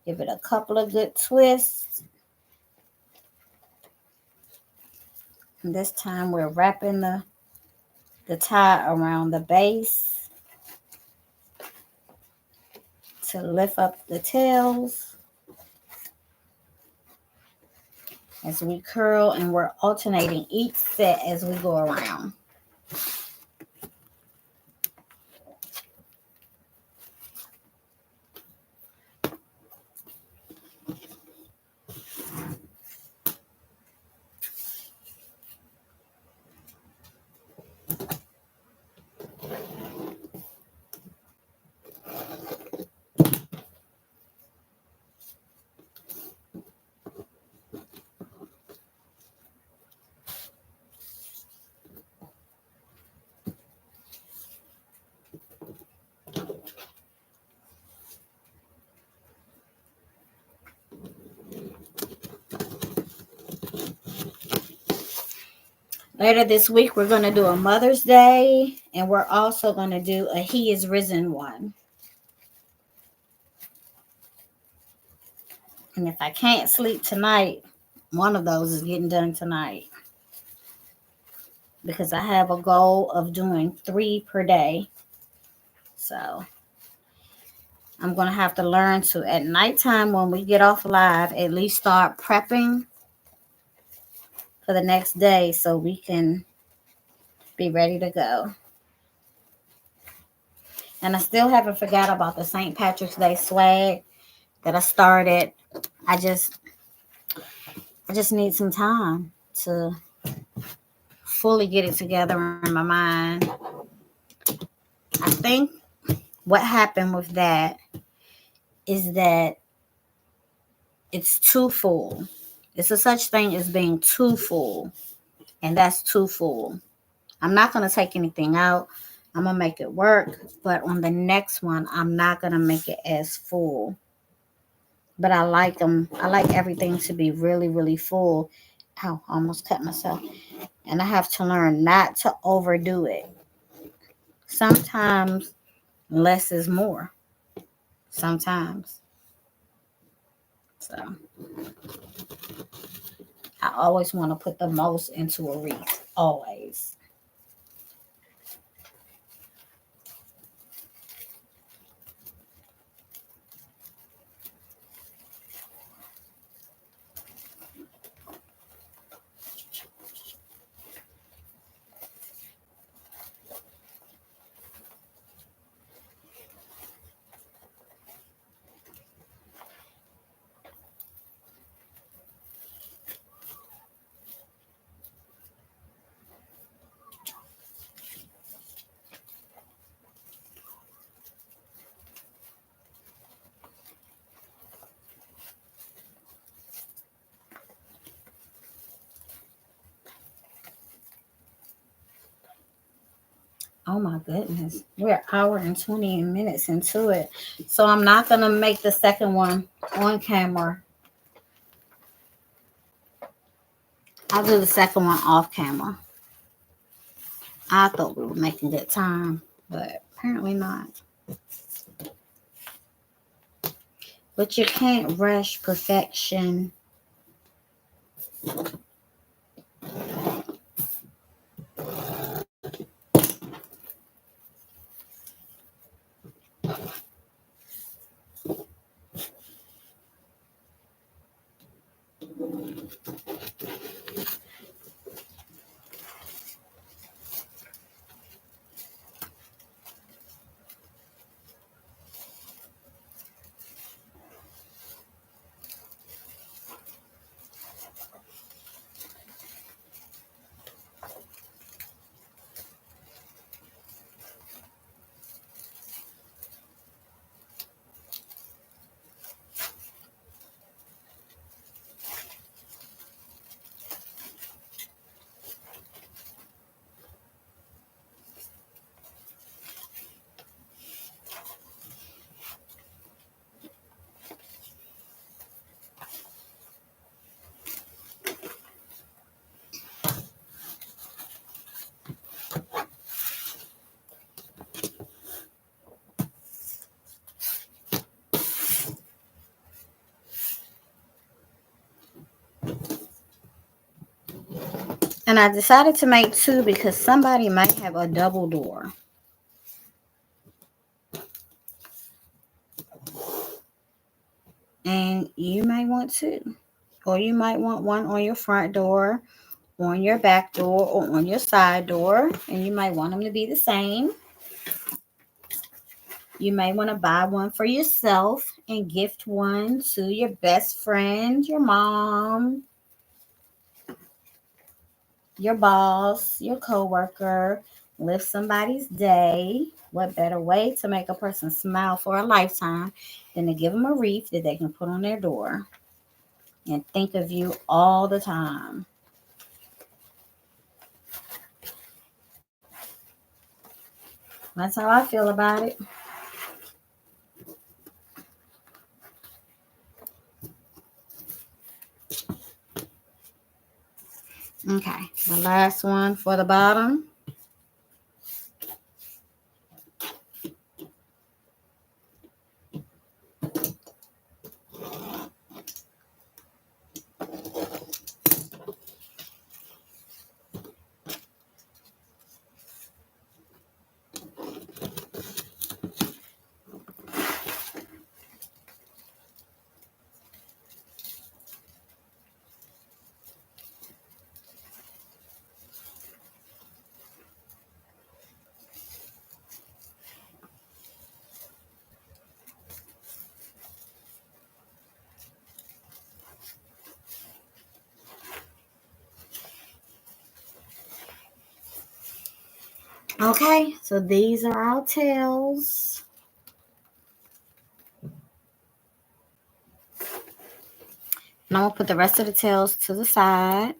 A: Give it a couple of good twists. And this time we're wrapping the tie around the base to lift up the tails as we curl, and we're alternating each set as we go around. Later this week, we're going to do a Mother's Day, and we're also going to do a He is Risen one. And if I can't sleep tonight, one of those is getting done tonight, because I have a goal of doing 3 per day. So I'm going to have to learn to, at nighttime when we get off live, at least start prepping for the next day so we can be ready to go. And I still haven't forgot about the St. Patrick's Day swag that I started. I just need some time to fully get it together in my mind. I think what happened with that is that it's too full. It's a such thing as being too full, and that's too full. I'm not going to take anything out. I'm going to make it work, but on the next one, I'm not going to make it as full. But I like them. I like everything to be really, really full. Ow, I almost cut myself. And I have to learn not to overdo it. Sometimes less is more. Sometimes. So I always want to put the most into a wreath. Always. Oh my goodness. We're an hour and 20 minutes into it. So I'm not going to make the second one on camera. I'll do the second one off camera. I thought we were making good time, but apparently not. But you can't rush perfection. And I decided to make two because somebody might have a double door. And you might want two. Or you might want one on your front door, on your back door, or on your side door. And you might want them to be the same. You may want to buy one for yourself and gift one to your best friend, your mom, your boss, your coworker. Lift somebody's day. What better way to make a person smile for a lifetime than to give them a wreath that they can put on their door and think of you all the time? That's how I feel about it. Okay, the last one for the bottom. Okay, so these are our tails. And I'm going to put the rest of the tails to the side.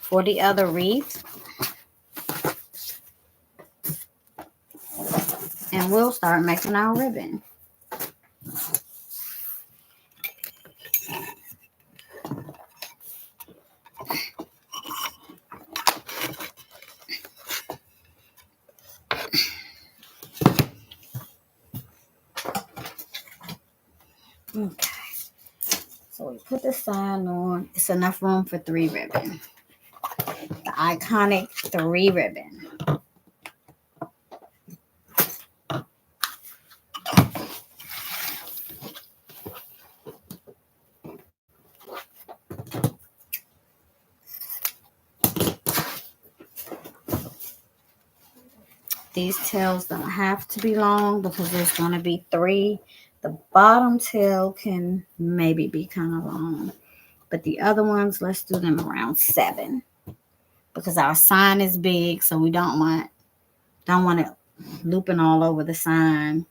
A: For the other wreath. And we'll start making our ribbon. Okay. So we put the sign on. It's enough room for 3 ribbon. The iconic 3 ribbon. These tails don't have to be long because there's going to be 3. The bottom tail can maybe be kind of long. But the other ones, let's do them around 7. Because our sign is big, so we don't want it looping all over the sign.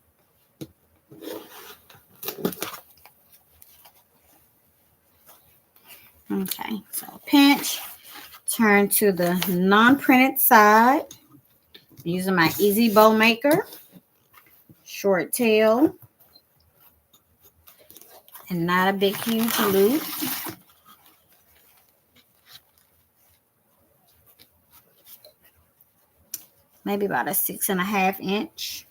A: Okay, so pinch, turn to the non-printed side. Using my Easy Bow Maker, short tail, and not a big huge loop. Maybe about a 6.5 inch.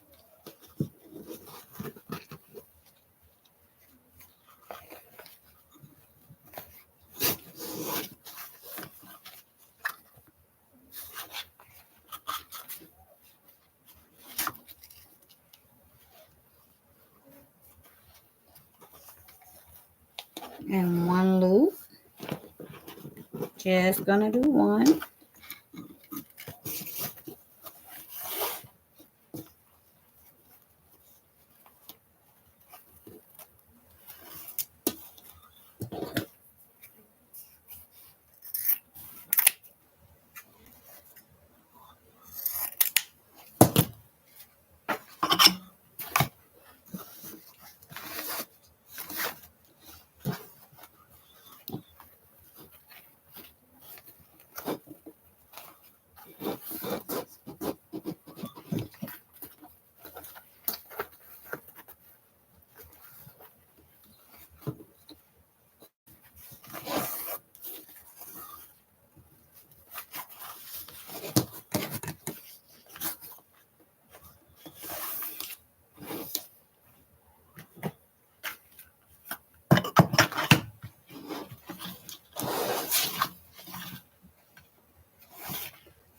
A: And one loop. Just gonna do one.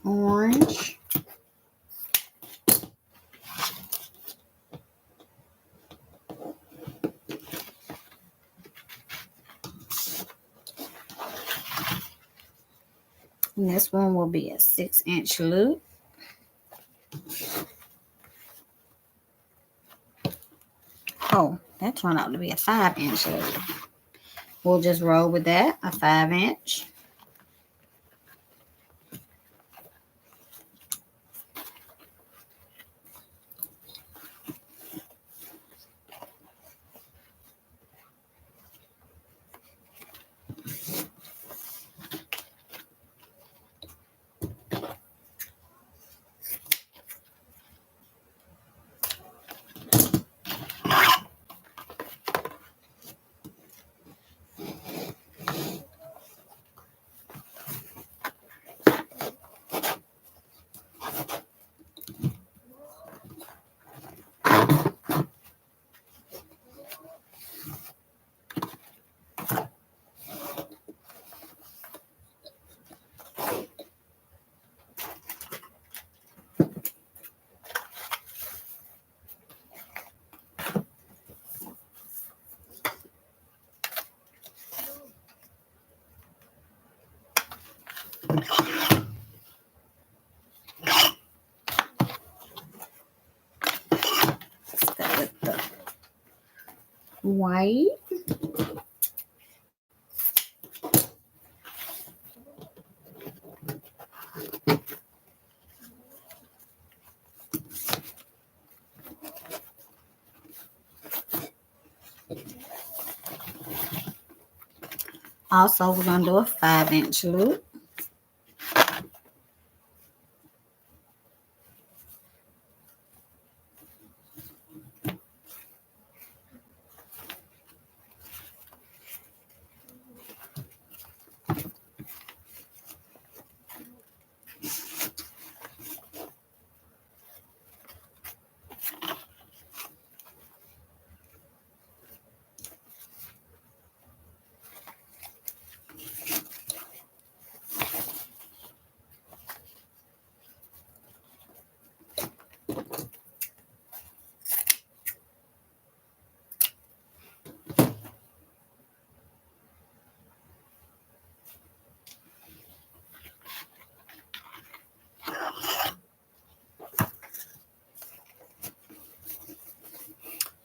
A: Orange. And this one will be a 6-inch loop. Oh, that turned out to be a 5-inch loop. We'll just roll with that, a 5-inch. White. Also, we're going to do a 5-inch loop.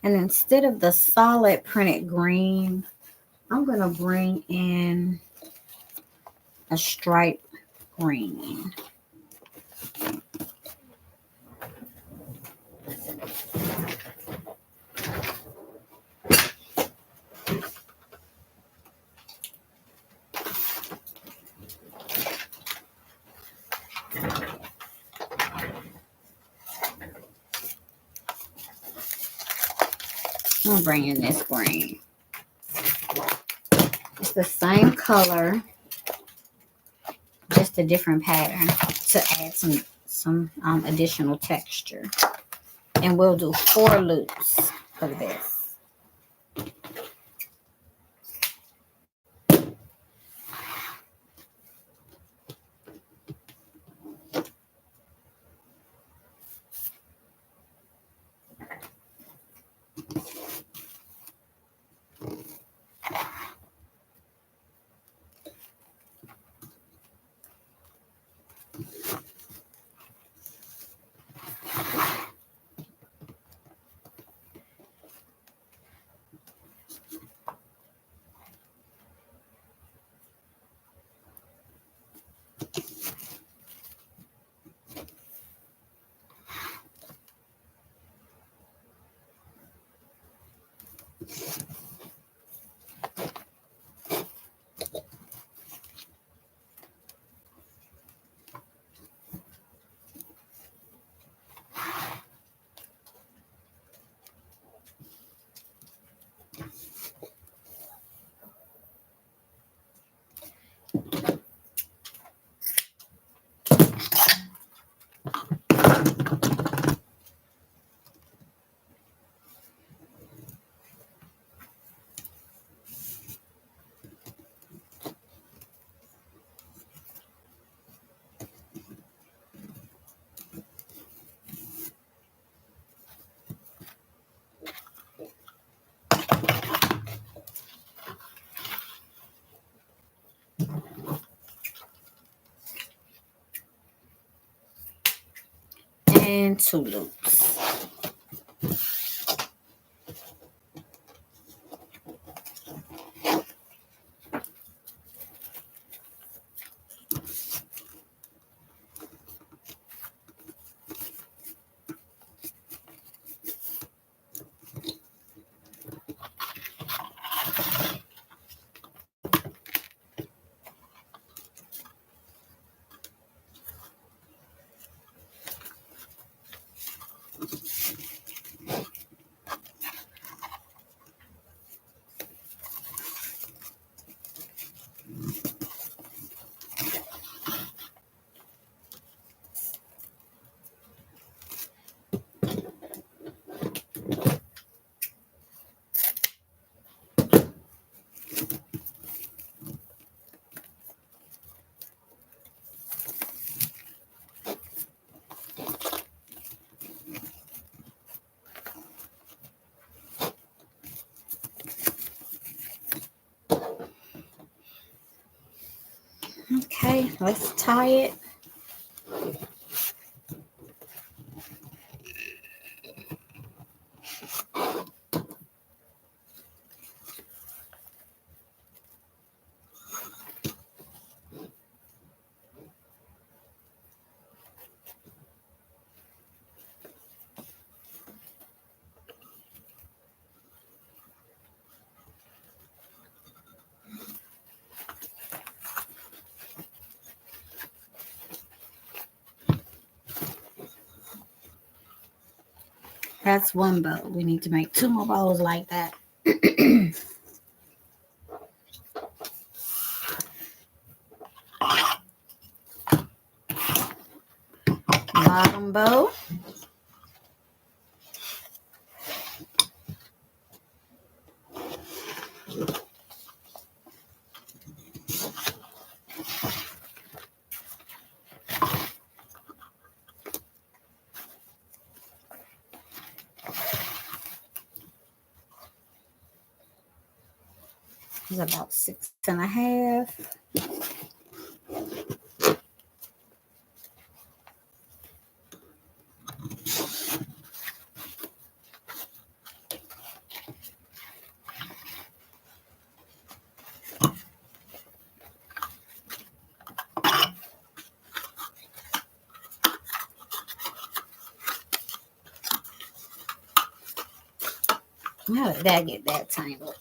A: And instead of the solid printed green, I'm going to bring in a stripe green. I'm bringing this green. It's the same color, just a different pattern to add some additional texture. And we'll do 4 loops for this. And 2 loops. Okay, let's tie it. That's 1 bow. We need to make 2 more bows like that. Bottom bow. It's about 6.5. How did that get that tangled?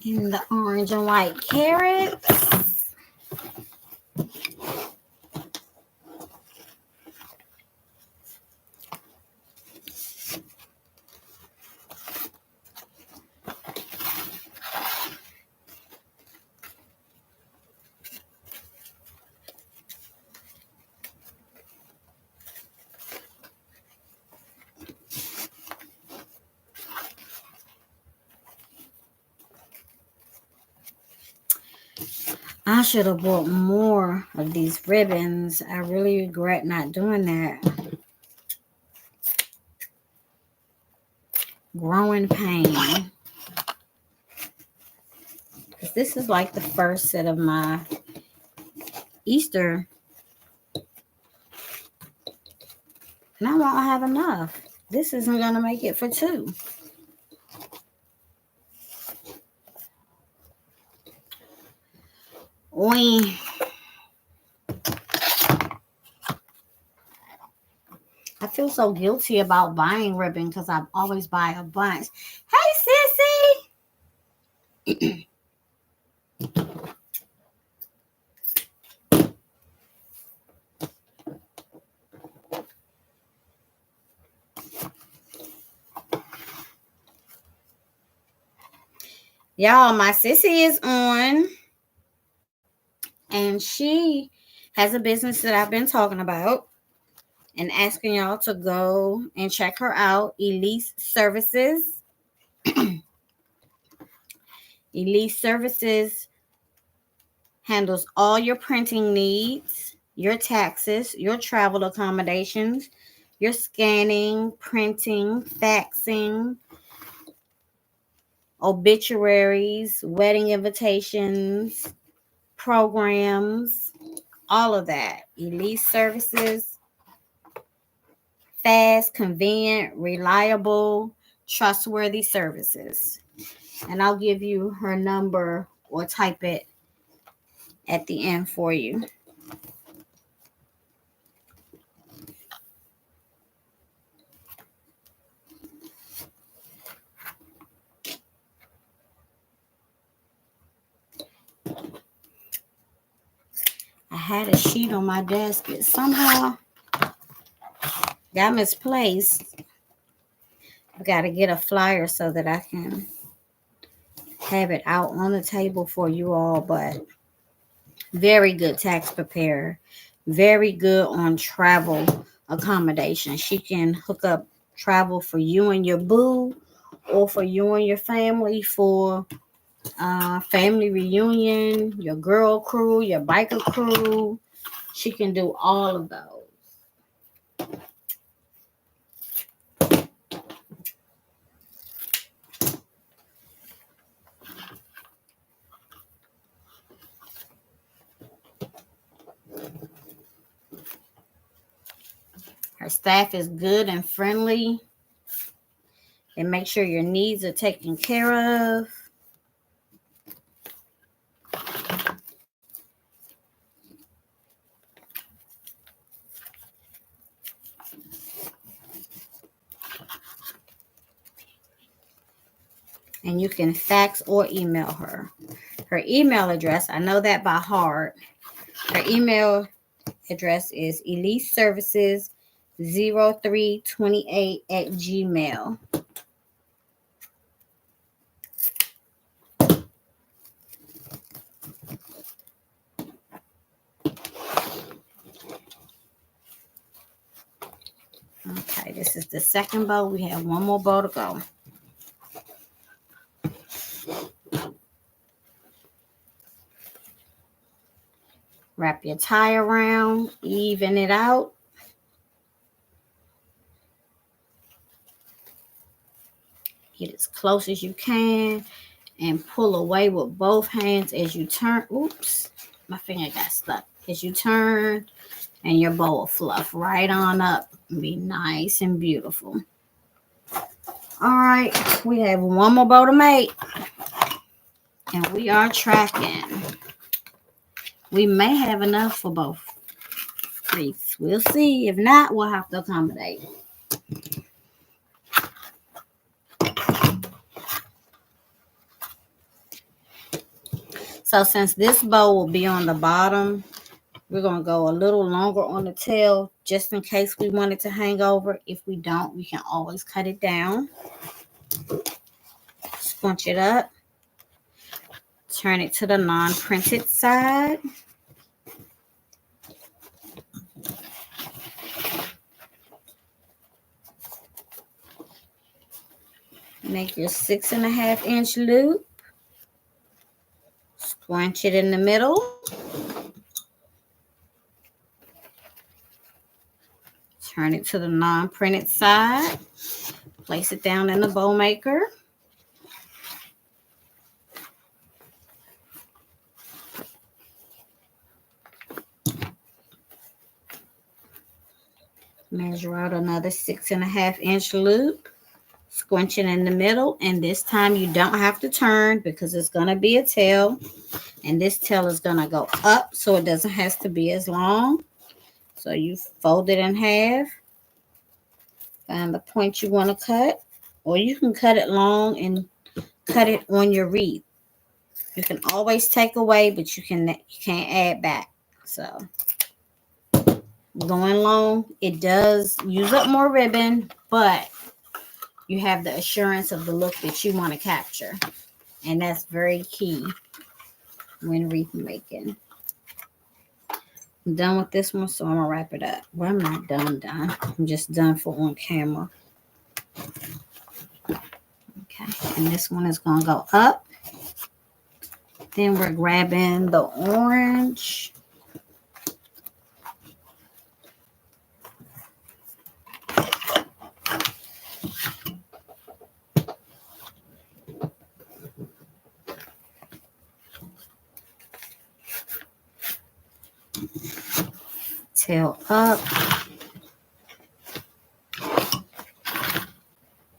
A: in the orange and white carrots. I should have bought more of these ribbons. I really regret not doing that. Growing pain. Because this is like the first set of my Easter. And I won't have enough. This isn't going to make it for 2. I feel so guilty about buying ribbon because I always buy a bunch. Hey, sissy! Y'all, my sissy is on. And she has a business that I've been talking about and asking y'all to go and check her out. Elise Services. Elise Services handles all your printing needs, your taxes, your travel accommodations, your scanning, printing, faxing, obituaries, wedding invitations, programs, all of that. Elise Services, fast, convenient, reliable, trustworthy services. And I'll give you her number or type it at the end for you. I had a sheet on my desk. It somehow got misplaced. I've got to get a flyer so that I can have it out on the table for you all. But very good tax preparer. Very good on travel accommodation. She can hook up travel for you and your boo, or for you and your family for family reunion, your girl crew, your biker crew. She can do all of those. Her staff is good and friendly. And make sure your needs are taken care of. And you can fax or email her. Her email address, I know that by heart. Her email address is eliseservices0328 @gmail. Okay, this is the second bow. We have one more bow to go. Wrap your tie around, even it out. Get as close as you can and pull away with both hands as you turn. Oops, my finger got stuck. As you turn, and your bow will fluff right on up and be nice and beautiful. All right, we have one more bow to make, and we are tracking. We may have enough for both wreaths. We'll see. If not, we'll have to accommodate. So since this bow will be on the bottom, we're going to go a little longer on the tail just in case we want it to hang over. If we don't, we can always cut it down. Scrunch it up. Turn it to the non-printed side. Make your 6.5-inch loop. Scrunch it in the middle. Turn it to the non-printed side. Place it down in the bow maker. Measure out another 6.5-inch loop. Scrunch it in the middle, and this time you don't have to turn because it's going to be a tail, and this tail is going to go up so it doesn't have to be as long. So you fold it in half, find the point you want to cut, or you can cut it long and cut it on your wreath. You can always take away, but you can't add back. So going long, it does use up more ribbon, but you have the assurance of the look that you want to capture. And that's very key when wreath making. I'm done with this one, so I'm going to wrap it up. Well, I'm not done. I'm just done for on camera. Okay, and this one is going to go up. Then we're grabbing the orange. Tail up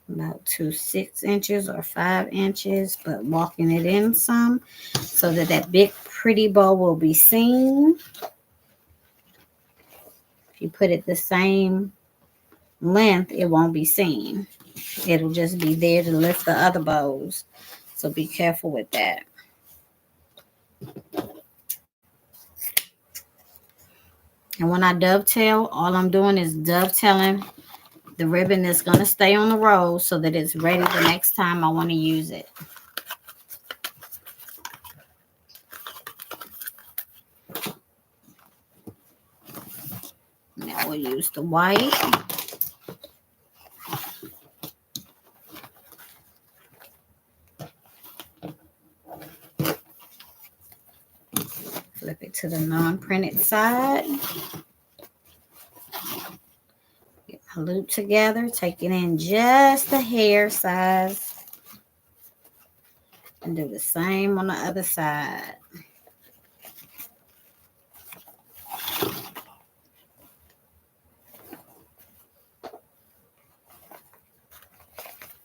A: about 6 inches or 5 inches, but walking it in some so that that big pretty bow will be seen. If you put it the same length, it won't be seen. It'll just be there to lift the other bows. So be careful with that. And when I dovetail, all I'm doing is dovetailing the ribbon that's going to stay on the roll so that it's ready the next time I want to use it. Now we'll use the white. Flip it to the non-printed side. Get my loop together. Take it in just a hair size. And do the same on the other side.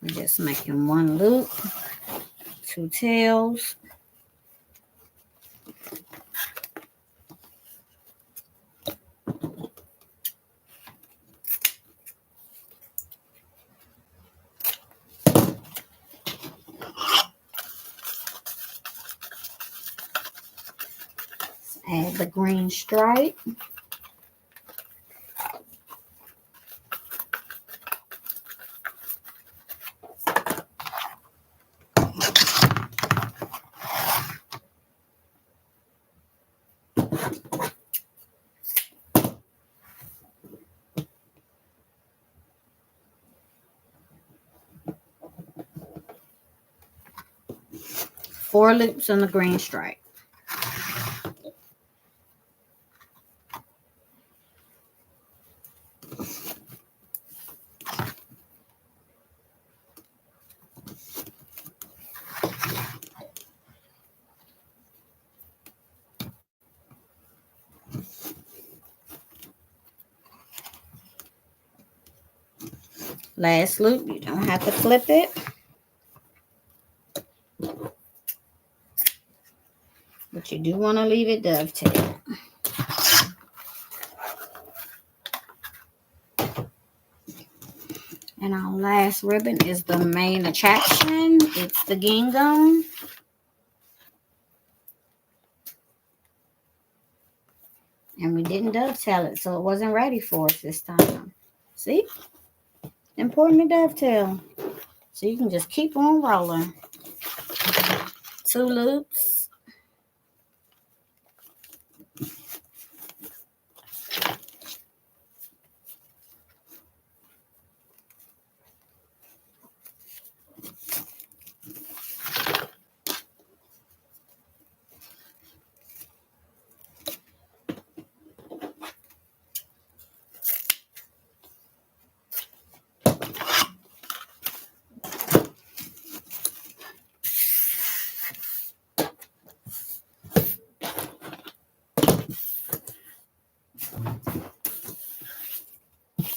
A: We're just making one loop, 2 tails. Add the green stripe. Four loops on the green stripe. Last loop, you don't have to flip it. But you do want to leave it dovetail. And our last ribbon is the main attraction. It's the gingham. And we didn't dovetail it, so it wasn't ready for us this time. See? Important to dovetail. So you can just keep on rolling. 2 loops.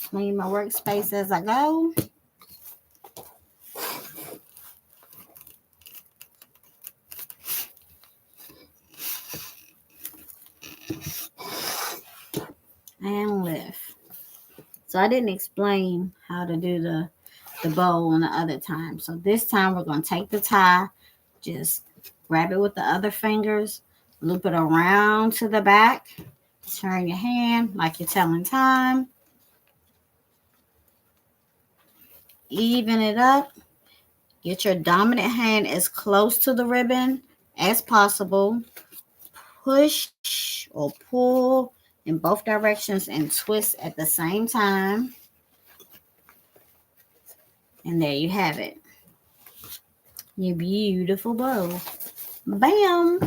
A: Clean my workspace as I go. And lift. So I didn't explain how to do the bow on the other time. So this time we're going to take the tie, just grab it with the other fingers, loop it around to the back, turn your hand like you're telling time, even it up, get your dominant hand as close to the ribbon as possible, push or pull in both directions and twist at the same time. And there you have it. Your beautiful bow. Bam!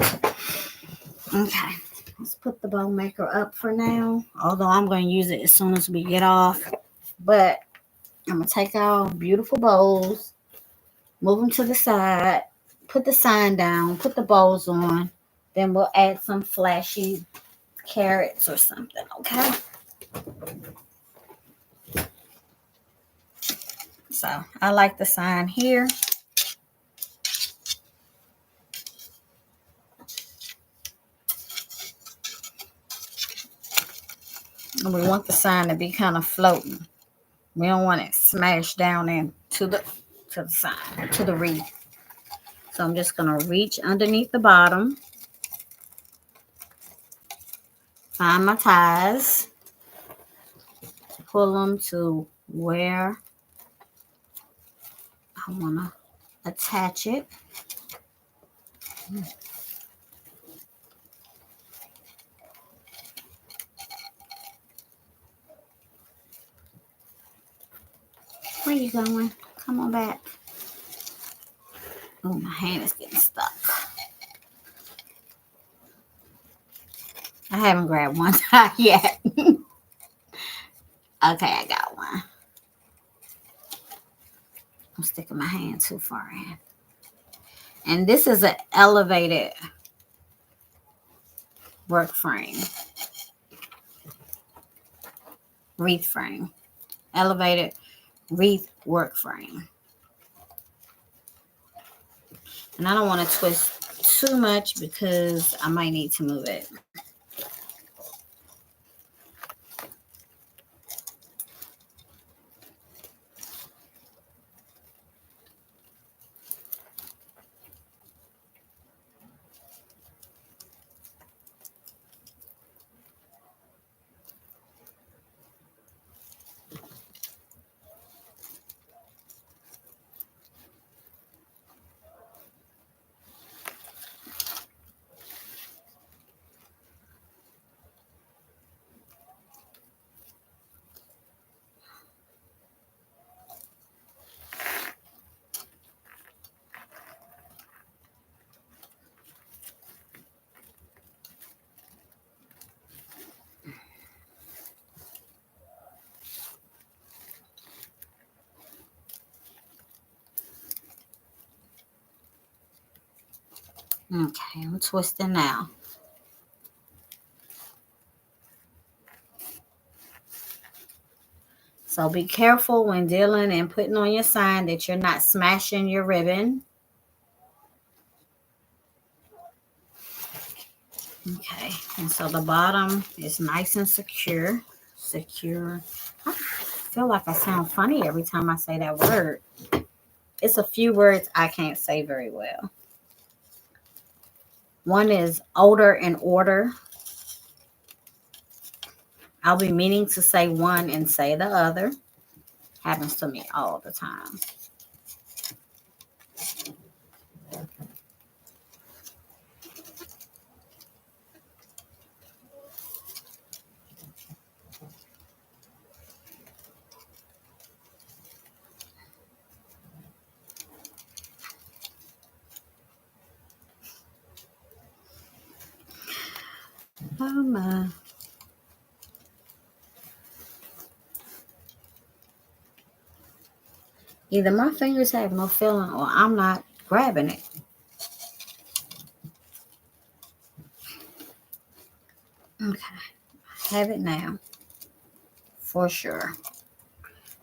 A: Okay, let's put the bow maker up for now. Although I'm going to use it as soon as we get off. But I'm going to take our beautiful bows, move them to the side, put the sign down, put the bows on. Then we'll add some flashy carrots or something, okay? So I like the sign here. And we want the sign to be kind of floating. We don't want it smashed down into the side, to the wreath. So I'm just going to reach underneath the bottom, find my ties, pull them to where I want to attach it. Where you going? Come on back. Oh, my hand is getting stuck. I haven't grabbed one tie yet. Okay, I got one. I'm sticking my hand too far in. And this is an elevated work frame. Wreath frame. Elevated wreath work frame. And I don't want to twist too much because I might need to move it. Okay, I'm twisting now. So be careful when dealing and putting on your sign that you're not smashing your ribbon. Okay, and so the bottom is nice and secure. Secure. I feel like I sound funny every time I say that word. It's a few words I can't say very well. One is odor and order. I'll be meaning to say one and say the other. Happens to me all the time. Oh my. Either my fingers have no feeling or I'm not grabbing it. Okay. I have it now. For sure.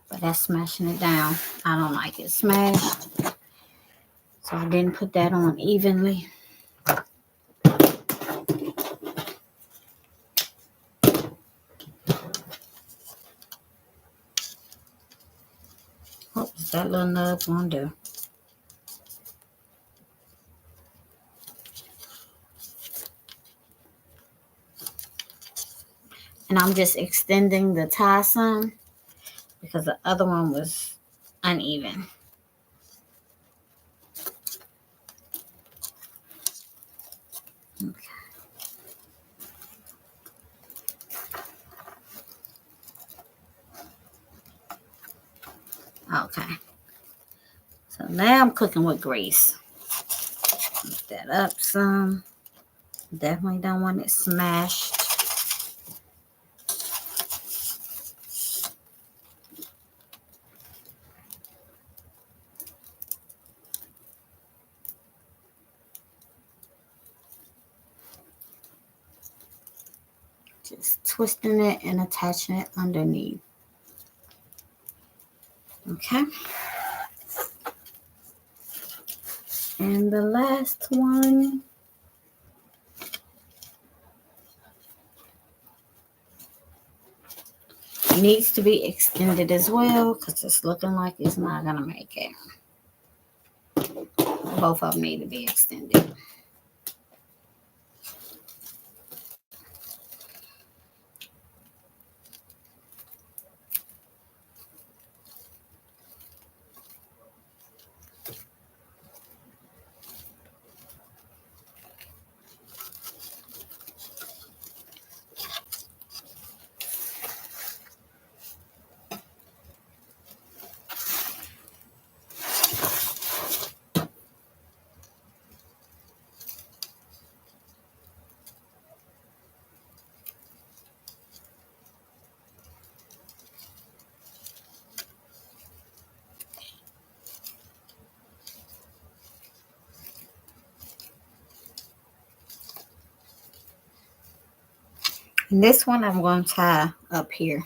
A: But that's smashing it down. I don't like it smashed. So I didn't put that on evenly. Oops, that little nub won't do. And I'm just extending the tie some because the other one was uneven. Okay. So now I'm cooking with grease. Lift that up some. Definitely don't want it smashed. Just twisting it and attaching it underneath. Okay. And the last one. Needs to be extended as well because it's looking like it's not going to make it. Both of them need to be extended. And this one I'm going to tie up here.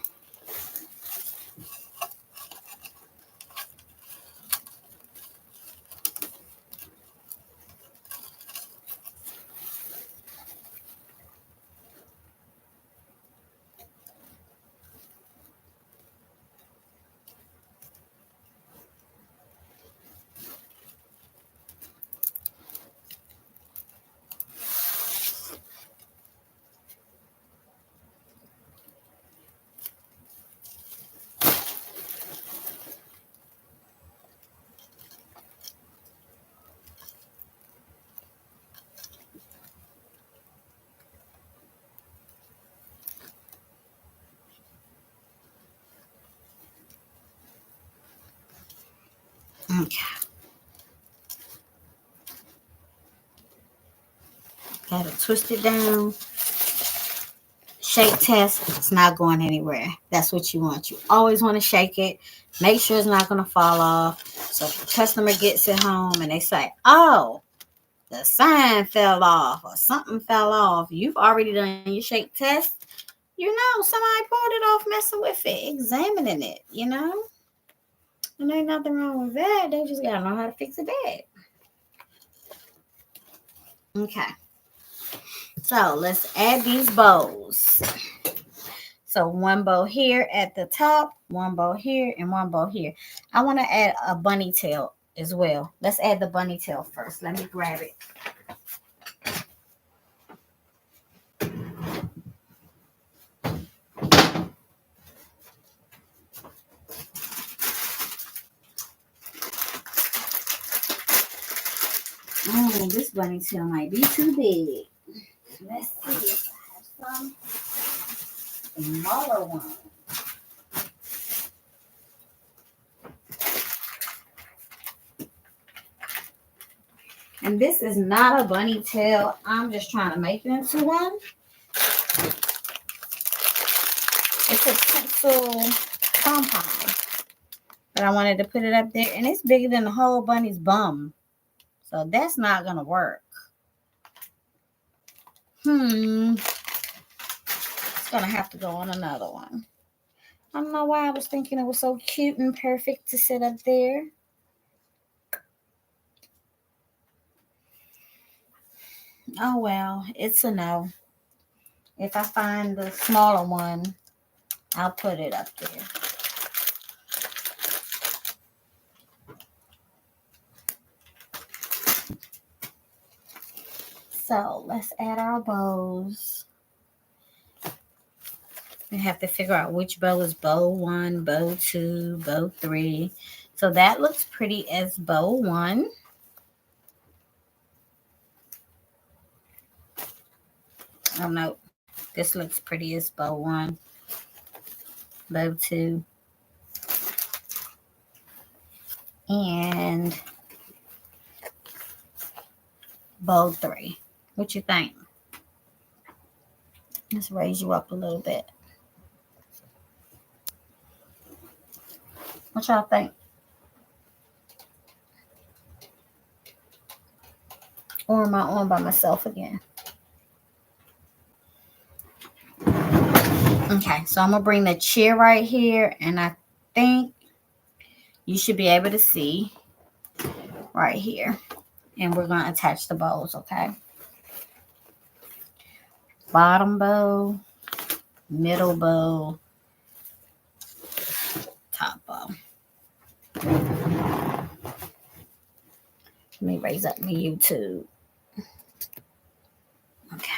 A: Okay. Gotta twist it down. Shake test. It's not going anywhere. That's what you want. You always want to shake it. Make sure it's not going to fall off. So if the customer gets it home and they say, oh, the sign fell off or something fell off, you've already done your shake test. You know, somebody pulled it off messing with it, examining it, you know. And ain't nothing wrong with that. They just got to know how to fix it bad. Okay. So let's add these bows. So one bow here at the top, one bow here, and one bow here. I want to add a bunny tail as well. Let's add the bunny tail first. Let me grab it. Oh, this bunny tail might be too big. Let's see if I have some smaller ones. And this is not a bunny tail. I'm just trying to make it into one. It's a pencil pom-pom. But I wanted to put it up there. And it's bigger than the whole bunny's bum. So that's not going to work. It's going to have to go on another one. I don't know why I was thinking it was so cute and perfect to sit up there. Oh, well, it's a no. If I find the smaller one, I'll put it up there. So let's add our bows. We have to figure out which bow is bow 1, bow 2, bow 3. So that looks pretty as bow 1. Oh no, this looks pretty as bow 1, bow 2, and bow 3. What you think? Let's raise you up a little bit. What y'all think? Or am I on by myself again? Okay, so I'm going to bring the chair right here, and I think you should be able to see right here. And we're going to attach the bows, okay? Bottom bow, middle bow, top bow. Let me raise up my YouTube. Okay.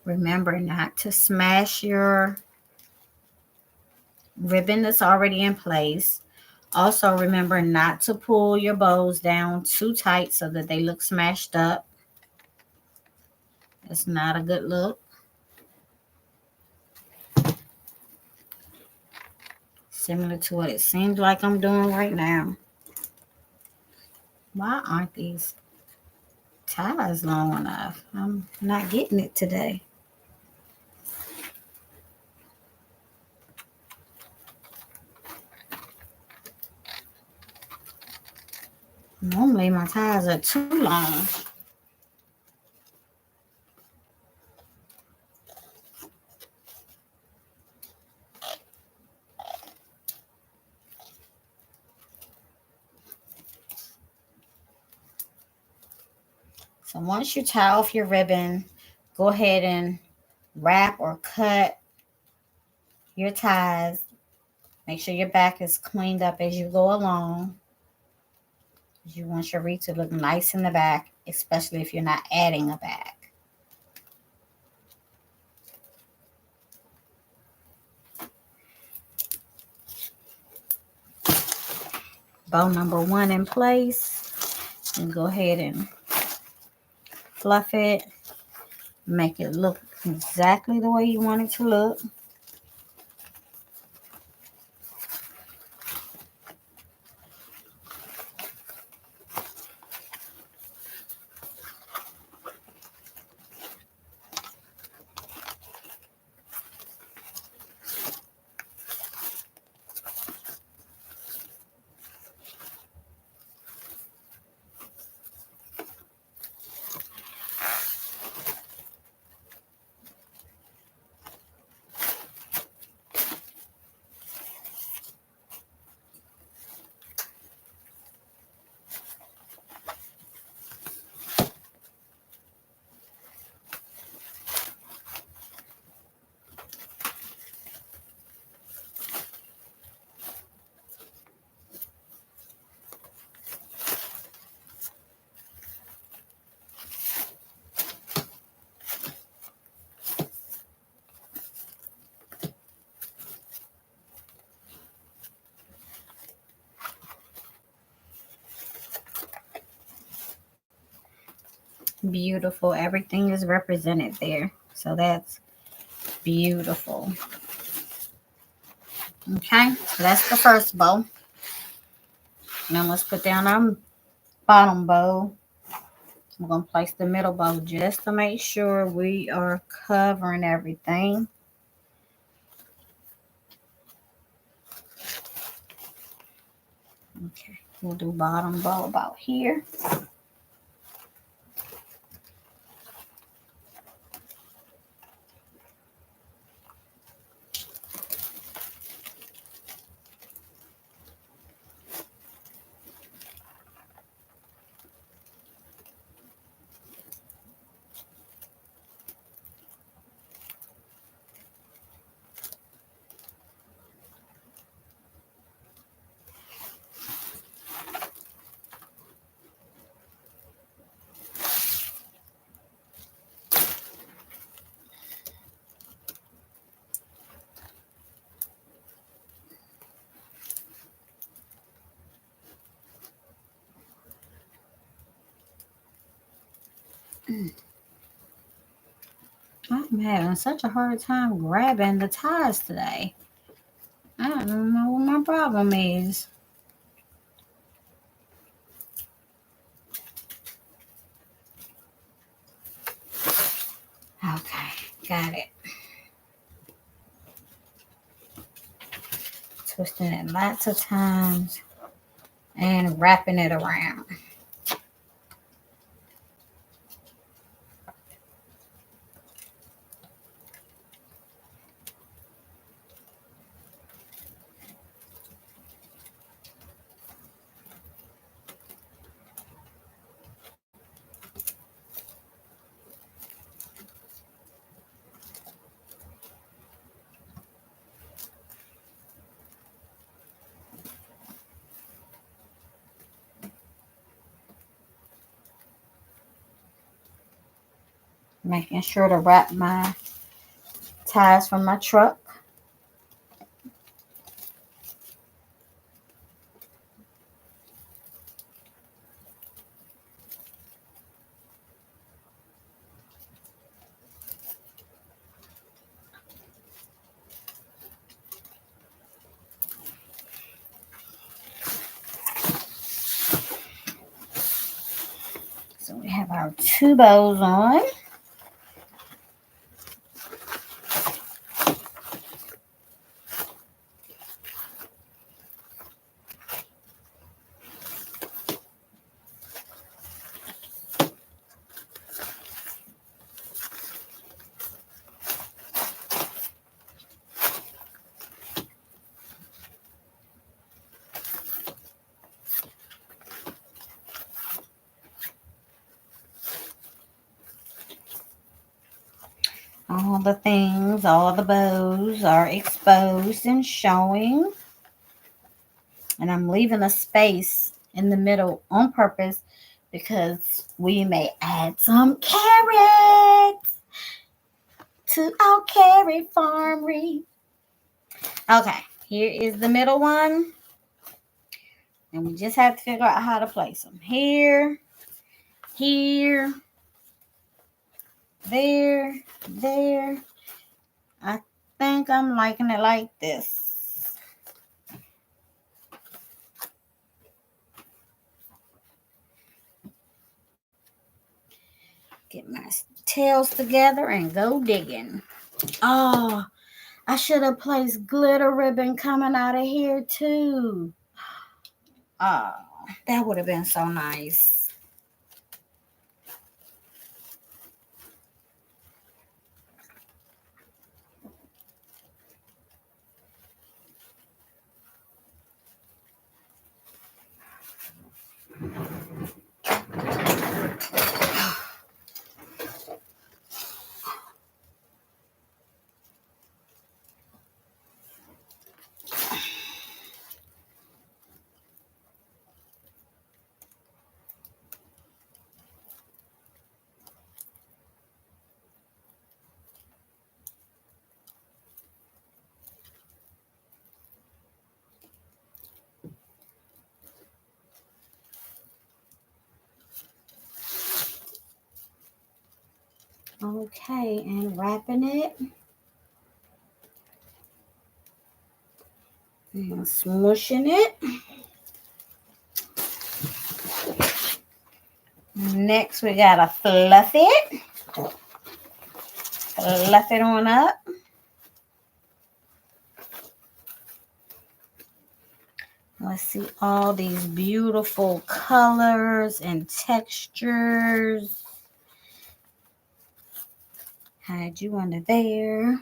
A: Remember not to smash your ribbon that's already in place. Also, remember not to pull your bows down too tight so that they look smashed up. It's not a good look. Similar to what it seems like I'm doing right now. Why aren't these ties long enough? I'm not getting it today. Normally my ties are too long. So once you tie off your ribbon, go ahead and wrap or cut your ties. Make sure your back is cleaned up as you go along. You want your wreath to look nice in the back, especially if you're not adding a back. Bow number 1 in place. And go ahead and fluff it. Make it look exactly the way you want it to look. Beautiful. Everything is represented there. So that's beautiful. Okay, so that's the first bow. Now let's put down our bottom bow. I'm going to place the middle bow just to make sure we are covering everything. Okay, we'll do bottom bow about here. I'm having such a hard time grabbing the ties today. I don't know what my problem is. Okay, got it. Twisting it lots of times and wrapping it around. Making sure to wrap my ties from my truck. So we have our 2 bows on. All the things, all the bows are exposed and showing. And I'm leaving a space in the middle on purpose because we may add some carrots to our carrot farm wreath. Okay, here is the middle one. And we just have to figure out how to place them. Here, here, there. I think I'm liking it like this. Get my tails together and go digging. Oh, I should have placed glitter ribbon coming out of here too. Oh, that would have been so nice. Okay, and wrapping it. And smushing it. Next, we gotta fluff it. Fluff it on up. Let's see all these beautiful colors and textures. Hide you under there.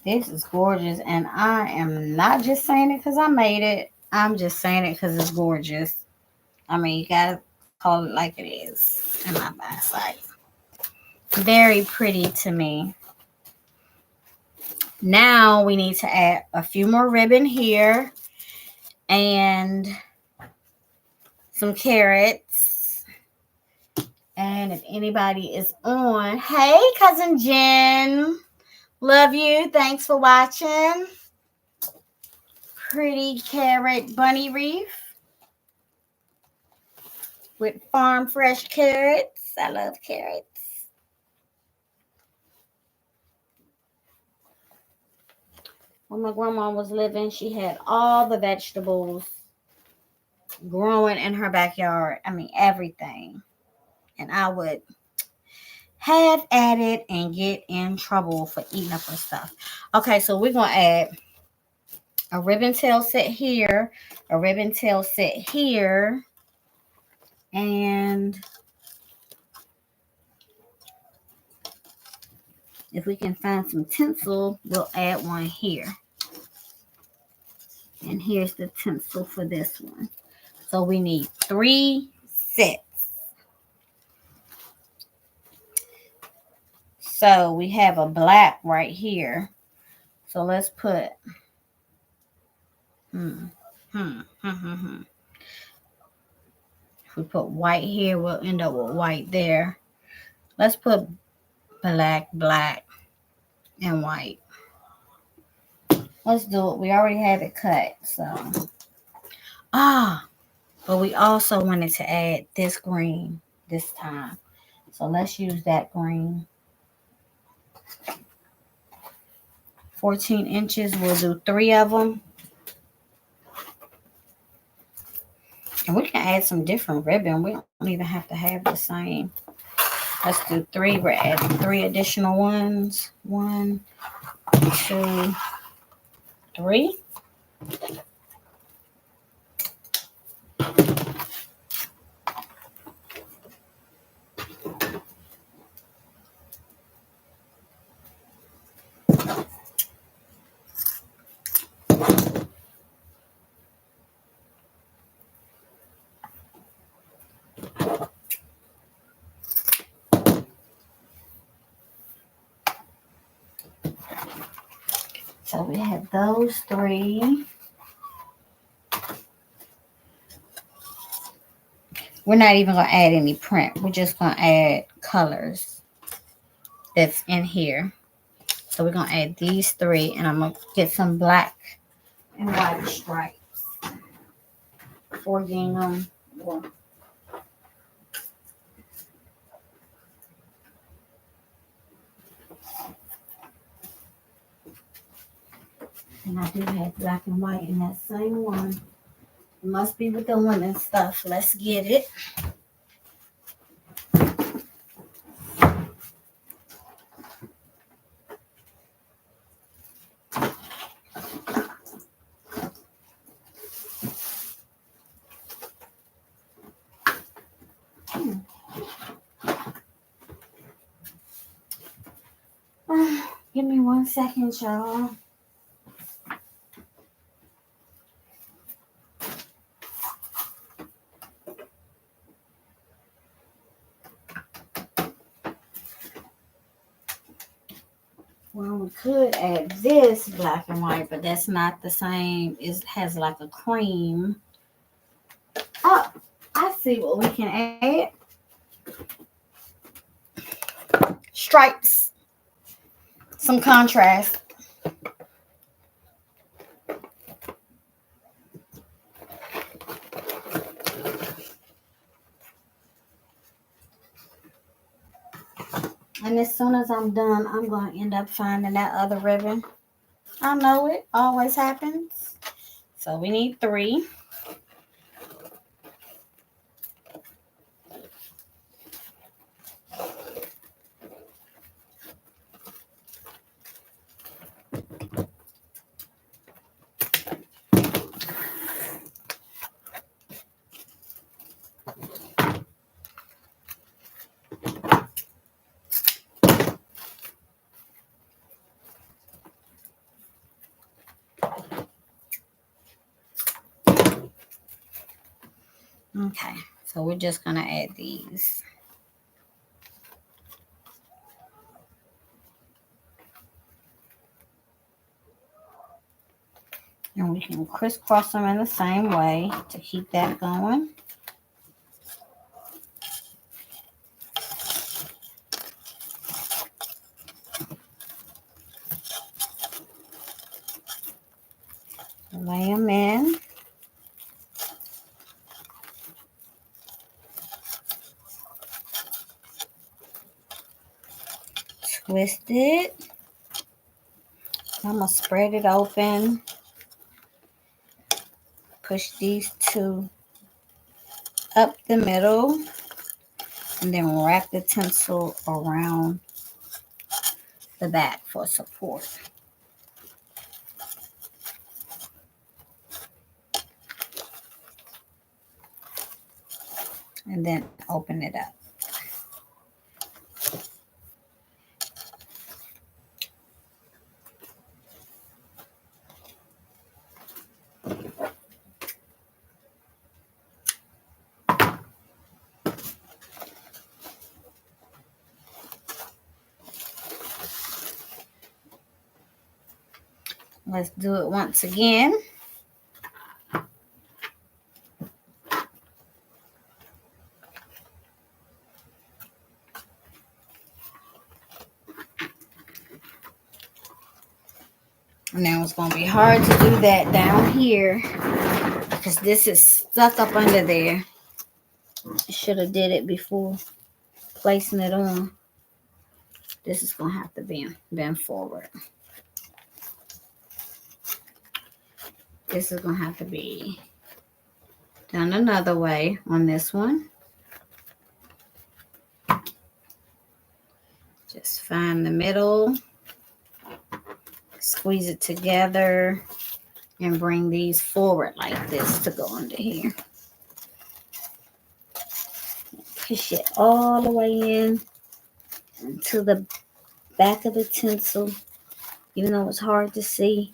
A: This is gorgeous, and I am not just saying it because I made it. I'm just saying it because it's gorgeous. I mean, you gotta call it like it is in my eyesight. Very pretty to me. Now we need to add a few more ribbon here and some carrots. And if anybody is on, hey, Cousin Jen. Love you. Thanks for watching. Pretty carrot bunny wreath with farm fresh carrots. I love carrots. When my grandma was living, she had all the vegetables growing in her backyard. I mean, everything. And I would have at it and get in trouble for eating up her stuff. Okay, so we're going to add a ribbon tail set here, a ribbon tail set here, and if we can find some tinsel, we'll add one here. And here's the tinsel for this one. So we need 3 sets. So we have a black right here. So let's put if we put white here, we'll end up with white there. Let's put black, black, and white. Let's do it. We already have it cut, so. But we also wanted to add this green this time. So let's use that green. 14 inches, we'll do 3 of them. And we can add some different ribbon. We don't even have to have the same. Let's do 3. We're adding 3 additional ones. 1, 2, 3. So we have those 3. We're not even going to add any print. We're just going to add colors that's in here. So we're going to add these 3, and I'm going to get some black and white stripes for gingham. And I do have black and white in that same one. It must be with the linen stuff. Let's get it. Give me 1 second, y'all. Well, we could add this black and white, but that's not the same. It has like a cream. Oh, I see what we can add. stripes, some contrast. And as soon as I'm done, I'm going to end up finding that other ribbon. I know it always happens. So we need 3. Okay, so we're just going to add these. And we can crisscross them in the same way to keep that going. Lay them in. Twist it. I'm going to spread it open. Push these 2 up the middle. And then wrap the tinsel around the back for support. And then open it up. Let's do it once again. Now it's going to be hard to do that down here because this is stuck up under there. I should have did it before placing it on. This is going to have to bend forward. This is going to have to be done another way on this one. Just find the middle, squeeze it together, and bring these forward like this to go under here. Push it all the way in to the back of the tinsel, even though it's hard to see.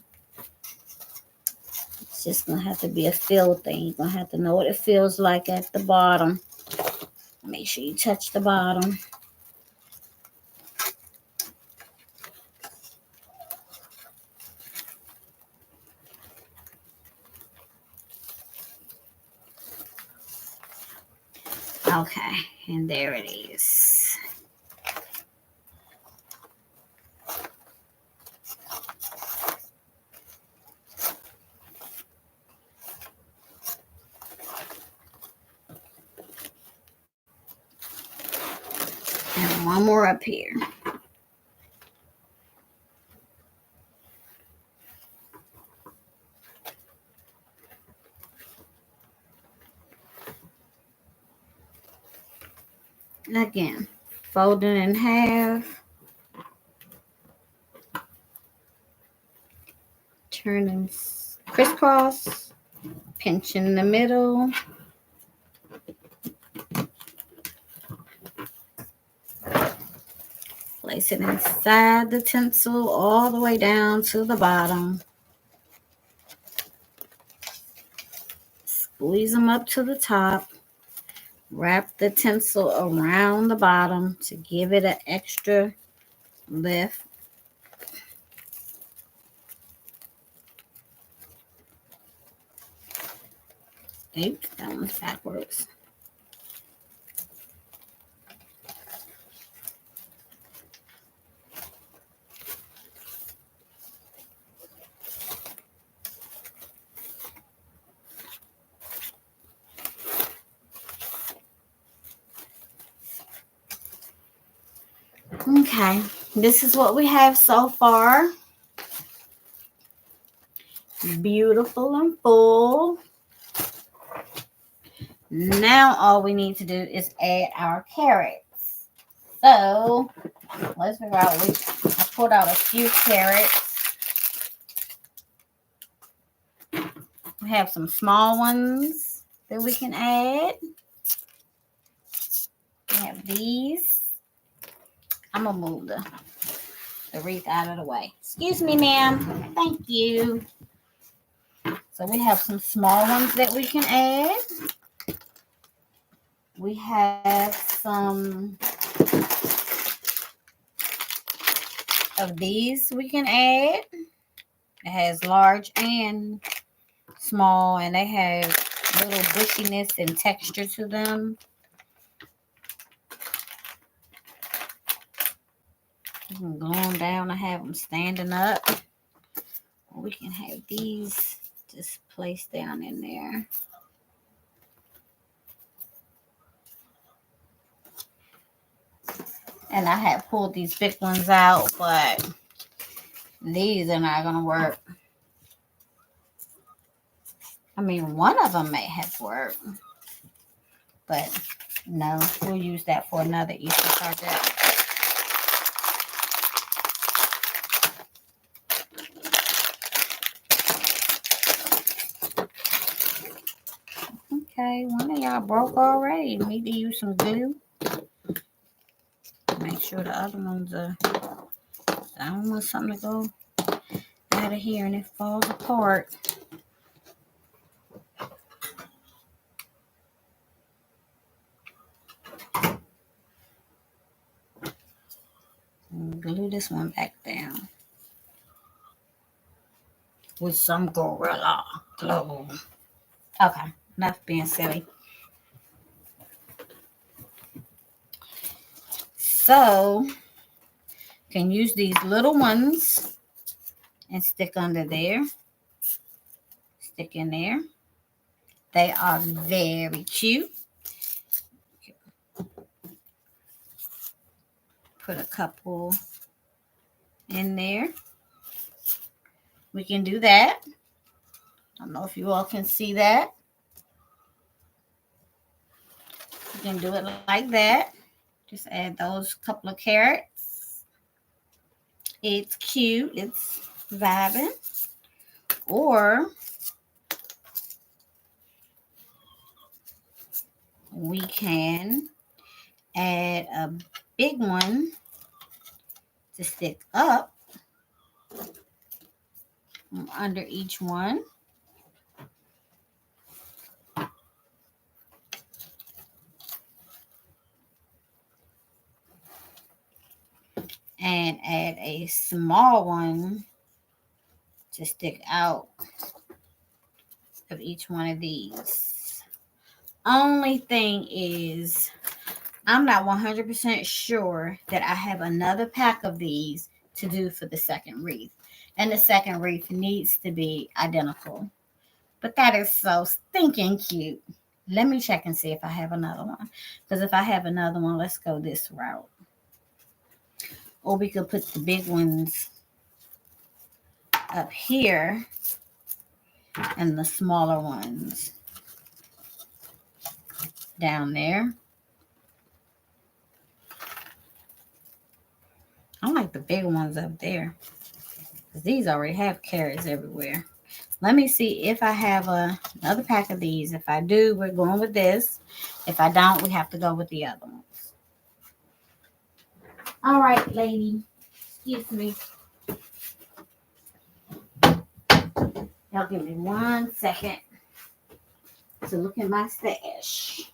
A: It's just going to have to be a feel thing. You're going to have to know what it feels like at the bottom. Make sure you touch the bottom. Okay, and there it is. And one more up here. Again, fold it in half. Turn and crisscross. Pinch in the middle. Place it inside the tinsel all the way down to the bottom. Squeeze them up to the top. Wrap the tinsel around the bottom to give it an extra lift. Oops, that one's backwards. Okay, this is what we have so far. Beautiful and full. Now all we need to do is add our carrots. So let's figure out which. I pulled out a few carrots. We have some small ones that we can add. We have these. I'm gonna move the wreath out of the way. Excuse me, ma'am. Thank you. So we have some small ones that we can add. We have some of these we can add. It has large and small, and they have little bushiness and texture to them. You can glue them down and have them standing up. We can have these just placed down in there. And I have pulled these big ones out, but these are not going to work. I mean, one of them may have worked, but no, we'll use that for another Easter project. Okay, one of y'all broke already. Need to use some glue. Make sure the other ones are. I don't want something to go out of here and it falls apart. Glue this one back down with some Gorilla Glue. Okay, enough being silly. So, you can use these little ones and stick under there. Stick in there. They are very cute. Put a couple in there. We can do that. I don't know if you all can see that. You can do it like that. Just add those couple of carrots. It's cute. It's vibing. Or we can add a big one to stick up under each one. And add a small one to stick out of each one of these. Only thing is, I'm not 100% sure that I have another pack of these to do for the second wreath. And the second wreath needs to be identical. But that is so stinking cute. Let me check and see if I have another one. Because if I have another one, let's go this route. Or we could put the big ones up here and the smaller ones down there. I like the big ones up there, because these already have carrots everywhere. Let me see if I have another pack of these. If I do, we're going with this. If I don't, we have to go with the other ones. All right, lady. Excuse me. Y'all give me 1 second to look at my stash.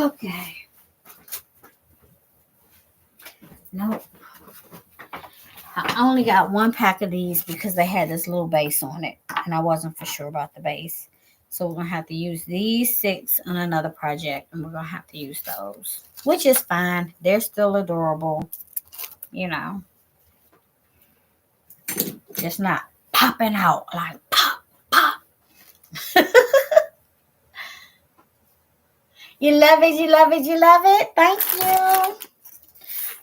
A: Okay. Nope. I only got one pack of these because they had this little base on it, and I wasn't for sure about the base. So we're going to have to use these 6 on another project, and we're going to have to use those, which is fine. They're still adorable, you know. Just not popping out like pop, pop. You love it, you love it, you love it. Thank you.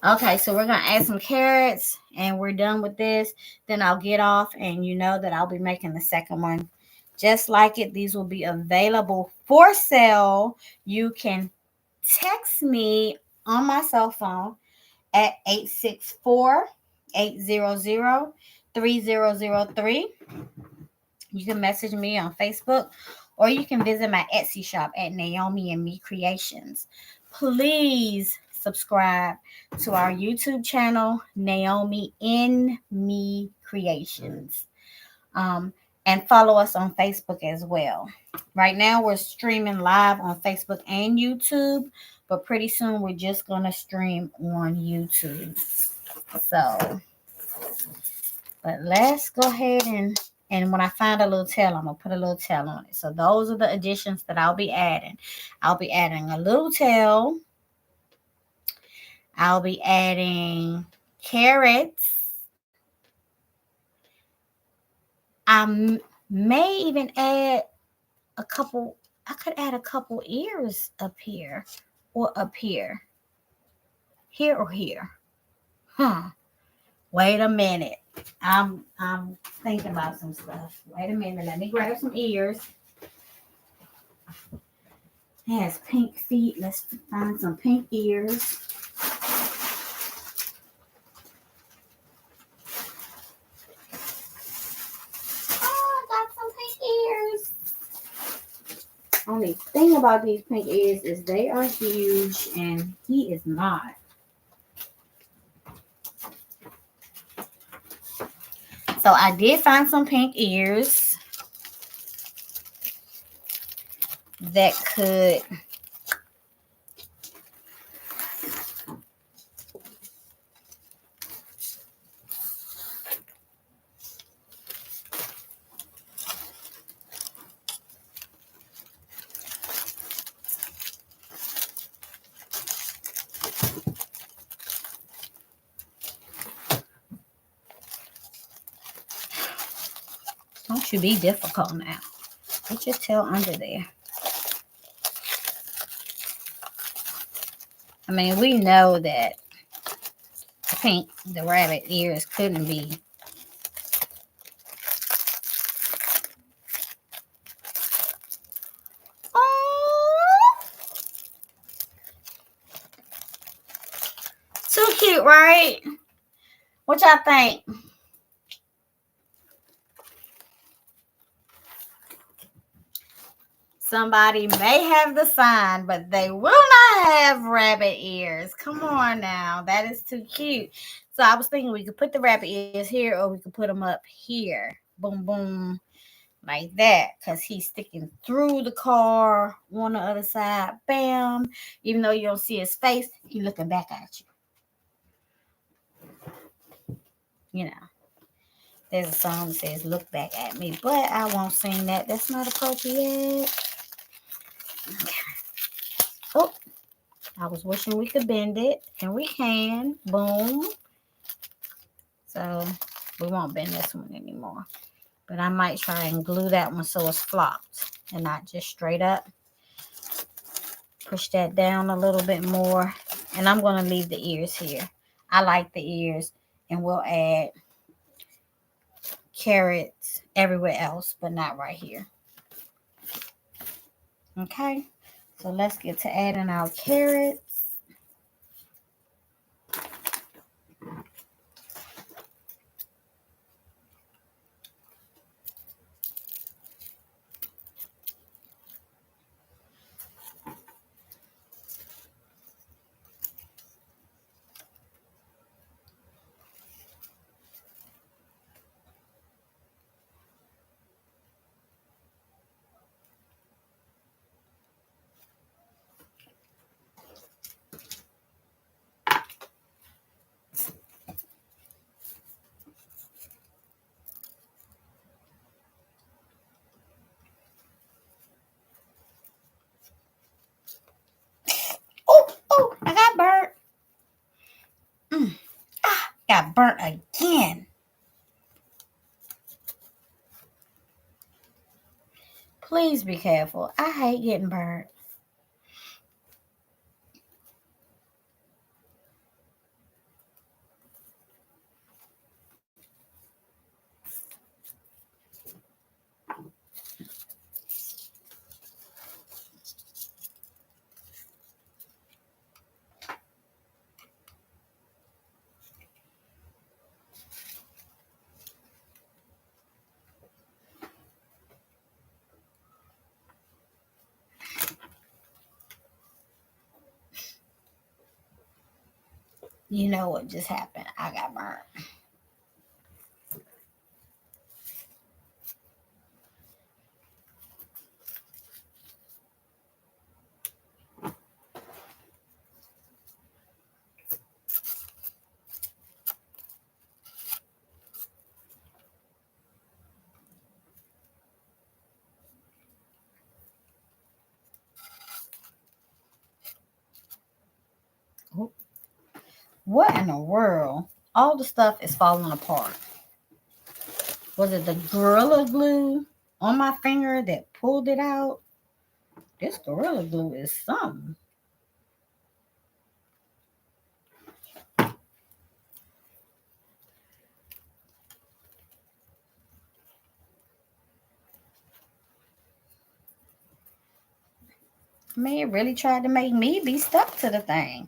A: Okay, so we're going to add some carrots, and we're done with this. Then I'll get off, and you know that I'll be making the second one just like it. These will be available for sale. You can text me on my cell phone at 864-800-3003. You can message me on Facebook, or you can visit my Etsy shop at Naomi and Me Creations. Please subscribe to our YouTube channel, Naomi in Me Creations. And follow us on Facebook as well. Right now, we're streaming live on Facebook and YouTube, but pretty soon we're just going to stream on YouTube. So, but let's go ahead and when I find a little tail, I'm going to put a little tail on it. So those are the additions that I'll be adding. I'll be adding a little tail. I'll be adding carrots. I may even add a couple. I could add a couple ears up here or up here. Here or here. Wait a minute. I'm thinking about some stuff. Wait a minute. Let me grab some ears. It has pink feet. Let's find some pink ears. Oh, I got some pink ears. Only thing about these pink ears is they are huge and he is not. So I did find some pink ears that could don't you be difficult now. Put your tail under there. I mean, we know that the rabbit ears couldn't be. Oh, too cute, right? What y'all think? Somebody may have the sign, but they will not have rabbit ears. Come on now. That is too cute. So I was thinking we could put the rabbit ears here, or we could put them up here. Boom, boom. Like that. Because he's sticking through the car on the other side. Bam. Even though you don't see his face, he's looking back at you. You know. There's a song that says, look back at me. But I won't sing that. That's not appropriate. Okay. Oh, I was wishing we could bend it, and we can. Boom. So we won't bend this one anymore. But I might try and glue that one so it's flopped and not just straight up. Push that down a little bit more. And I'm going to leave the ears here. I like the ears, and we'll add carrots everywhere else, but not right here. Okay. So let's get to adding our carrots. Just be careful. I hate getting burnt. You know what just happened? I got burnt. What in the world? All the stuff is falling apart. Was it the Gorilla Glue on my finger that pulled it out? This Gorilla Glue is something. I mean, it really tried to make me be stuck to the thing.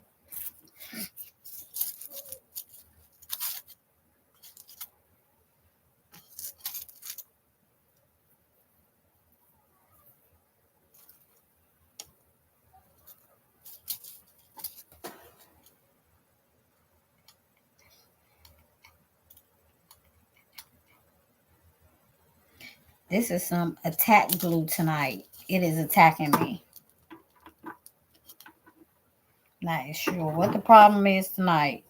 A: This is some attack glue tonight. It is attacking me. Not sure what the problem is tonight.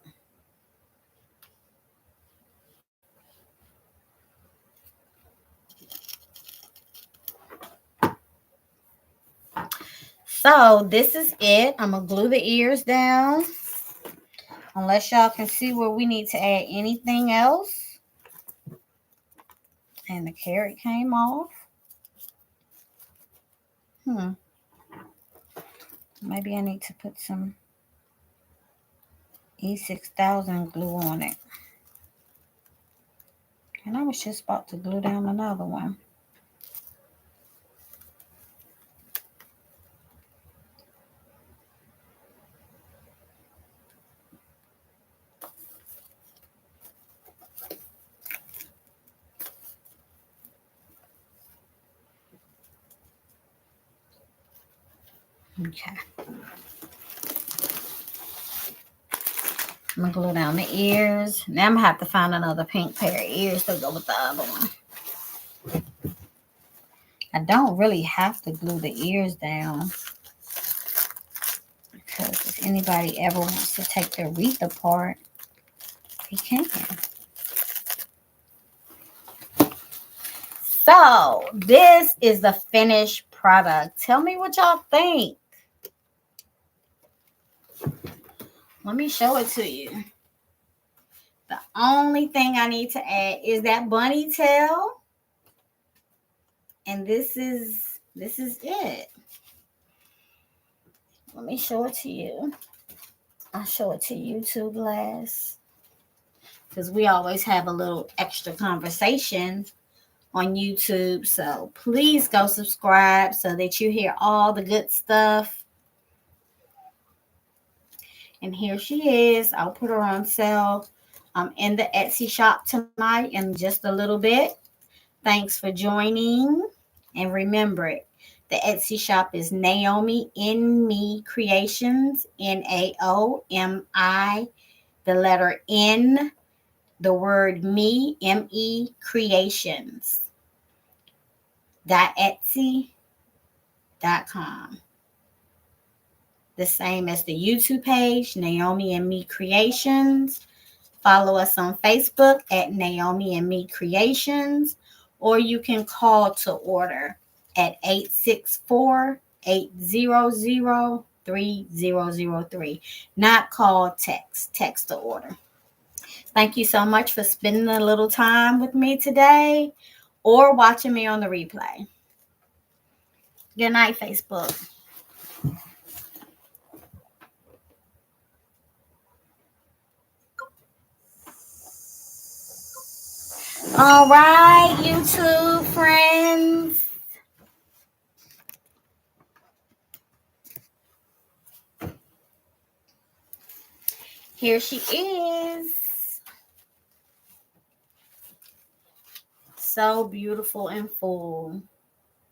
A: So this is it. I'm going to glue the ears down. Unless y'all can see where we need to add anything else. And the carrot came off. Maybe I need to put some E6000 glue on it. And I was just about to glue down another one. Okay. I'm going to glue down the ears. Now I'm going to have to find another pink pair of ears to go with the other one. I don't really have to glue the ears down. Because if anybody ever wants to take their wreath apart, they can. So, this is the finished product. Tell me what y'all think. Let me show it to you. The only thing I need to add is that bunny tail. And this is it. Let me show it to you. I'll show it to YouTube last. Because we always have a little extra conversation on YouTube. So please go subscribe so that you hear all the good stuff. And here she is. I'll put her on sale in the Etsy shop tonight in just a little bit. Thanks for joining. And remember it. The Etsy shop is Naomi In Me Creations. Naomi, the letter N, the word me, me creations. .etsy.com. The same as the YouTube page, Naomi and Me Creations. Follow us on Facebook at Naomi and Me Creations, or you can call to order at 864-800-3003. Not call, text to order. Thank you so much for spending a little time with me today or watching me on the replay. Good night, Facebook. All right, YouTube friends. Here she is. So beautiful and full.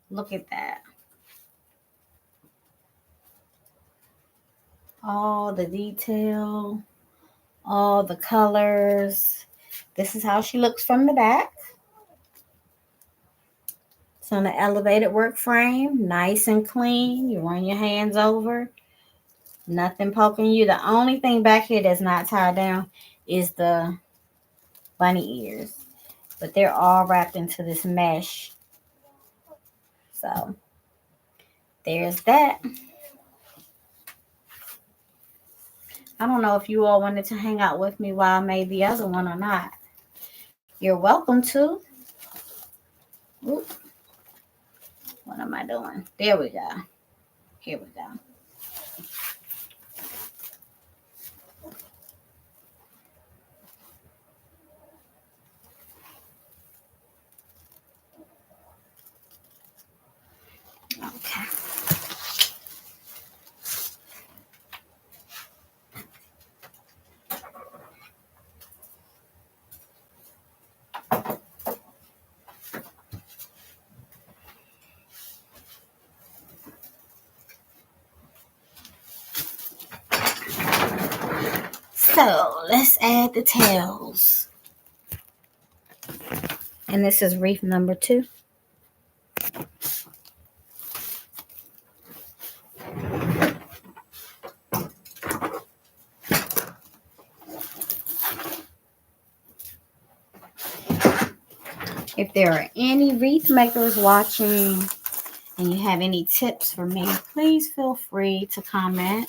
A: Look at that. All the detail, all the colors. This is how she looks from the back. It's on an elevated work frame, nice and clean. You run your hands over, nothing poking you. The only thing back here that's not tied down is the bunny ears, but they're all wrapped into this mesh. So there's that. I don't know if you all wanted to hang out with me while I made the other one or not. You're welcome to. Oop. What am I doing? There we go. Here we go. Okay. So let's add the tails. And this is wreath number 2. If there are any wreath makers watching and you have any tips for me, please feel free to comment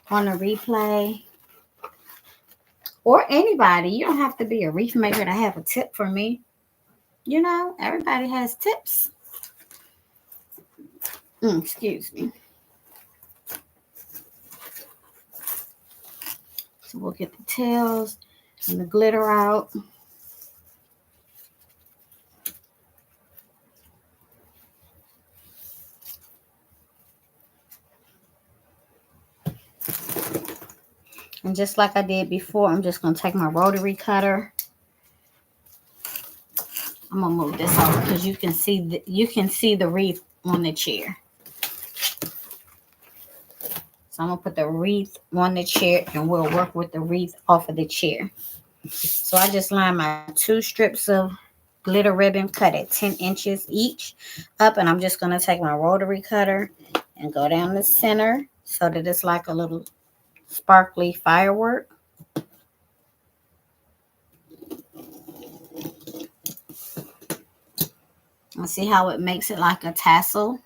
A: on the replay. Or anybody. You don't have to be a wreath maker to have a tip for me. You know, everybody has tips. Excuse me. So we'll get the tails and the glitter out. And just like I did before, I'm just going to take my rotary cutter. I'm going to move this over because you can see the wreath on the chair. So I'm going to put the wreath on the chair and we'll work with the wreath off of the chair. So I just lined my 2 strips of glitter ribbon cut at 10 inches each up, and I'm just going to take my rotary cutter and go down the center so that it's like a little sparkly firework. And see how it makes it like a tassel?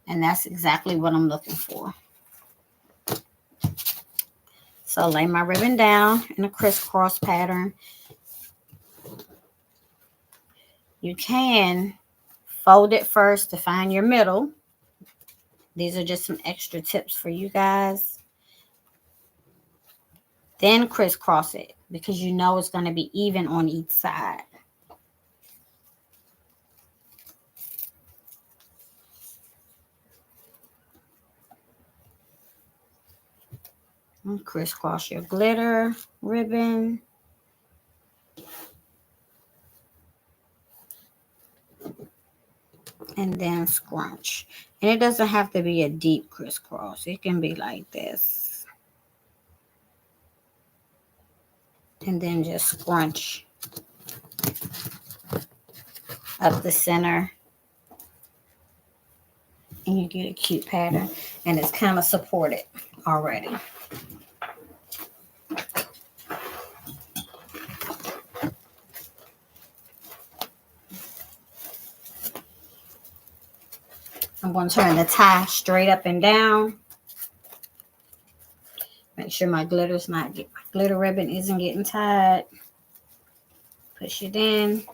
A: And that's exactly what I'm looking for. So lay my ribbon down in a crisscross pattern. You can fold it first to find your middle. These are just some extra tips for you guys. Then crisscross it because you know it's going to be even on each side. And crisscross your glitter ribbon. And then scrunch. And it doesn't have to be a deep crisscross. It can be like this. And then just scrunch up the center. And you get a cute pattern. And it's kind of supported already. I'm going to turn the tie straight up and down. Make sure my glitter ribbon isn't getting tied. Push it in.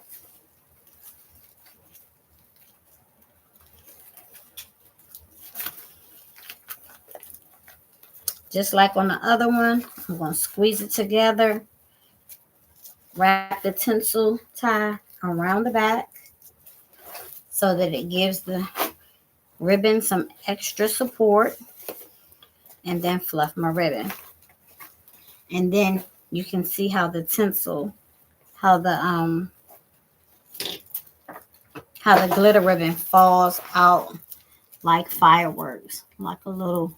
A: Just like on the other one, I'm going to squeeze it together, wrap the tinsel tie around the back so that it gives the ribbon some extra support, and then fluff my ribbon. And then you can see how the tinsel, how the glitter ribbon falls out like fireworks, like a little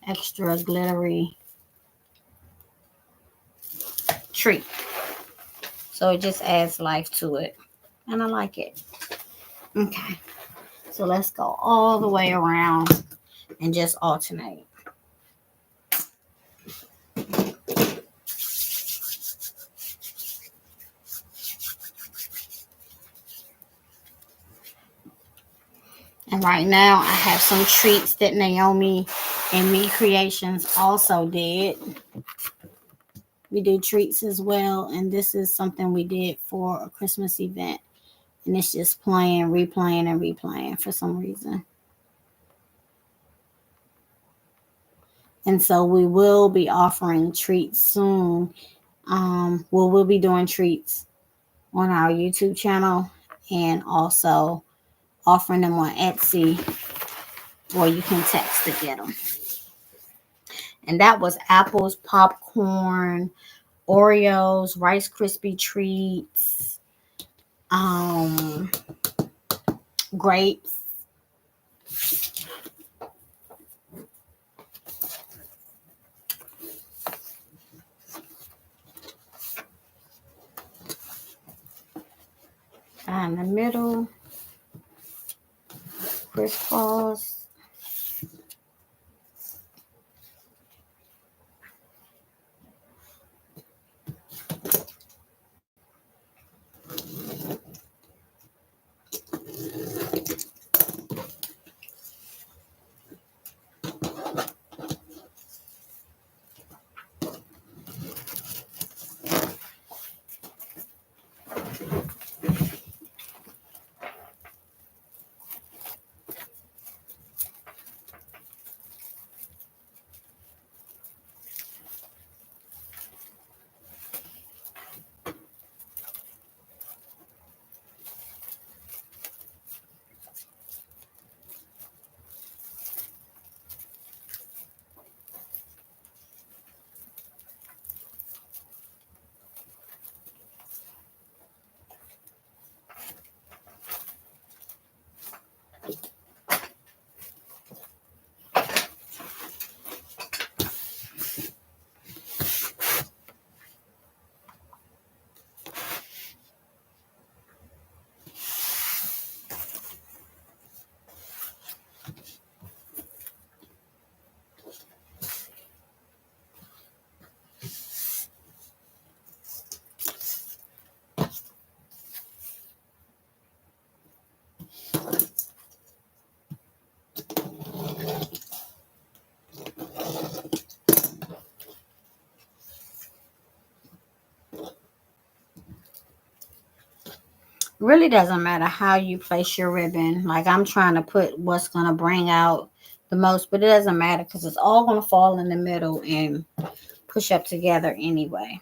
A: extra glittery treat. So it just adds life to it, and I like it. Okay, so let's go all the way around and just alternate. And right now I have some treats that Naomi and Me Creations also did. We do treats as well, and this is something we did for a Christmas event. And it's just playing, replaying, and replaying for some reason. And so we will be offering treats soon. We'll be doing treats on our YouTube channel, and also offering them on Etsy, or you can text to get them. And that was apples, popcorn, Oreos, Rice Krispie treats, grapes. In the middle, crisscross. Really doesn't matter how you place your ribbon. Like, I'm trying to put what's going to bring out the most, but it doesn't matter because it's all going to fall in the middle and push up together anyway.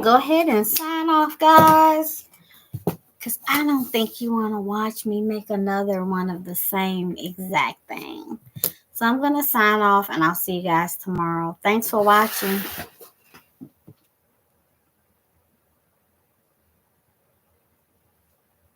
A: go ahead and sign off, guys. Because I don't think you want to watch me make another one of the same exact thing. So I'm going to sign off and I'll see you guys tomorrow. Thanks for watching.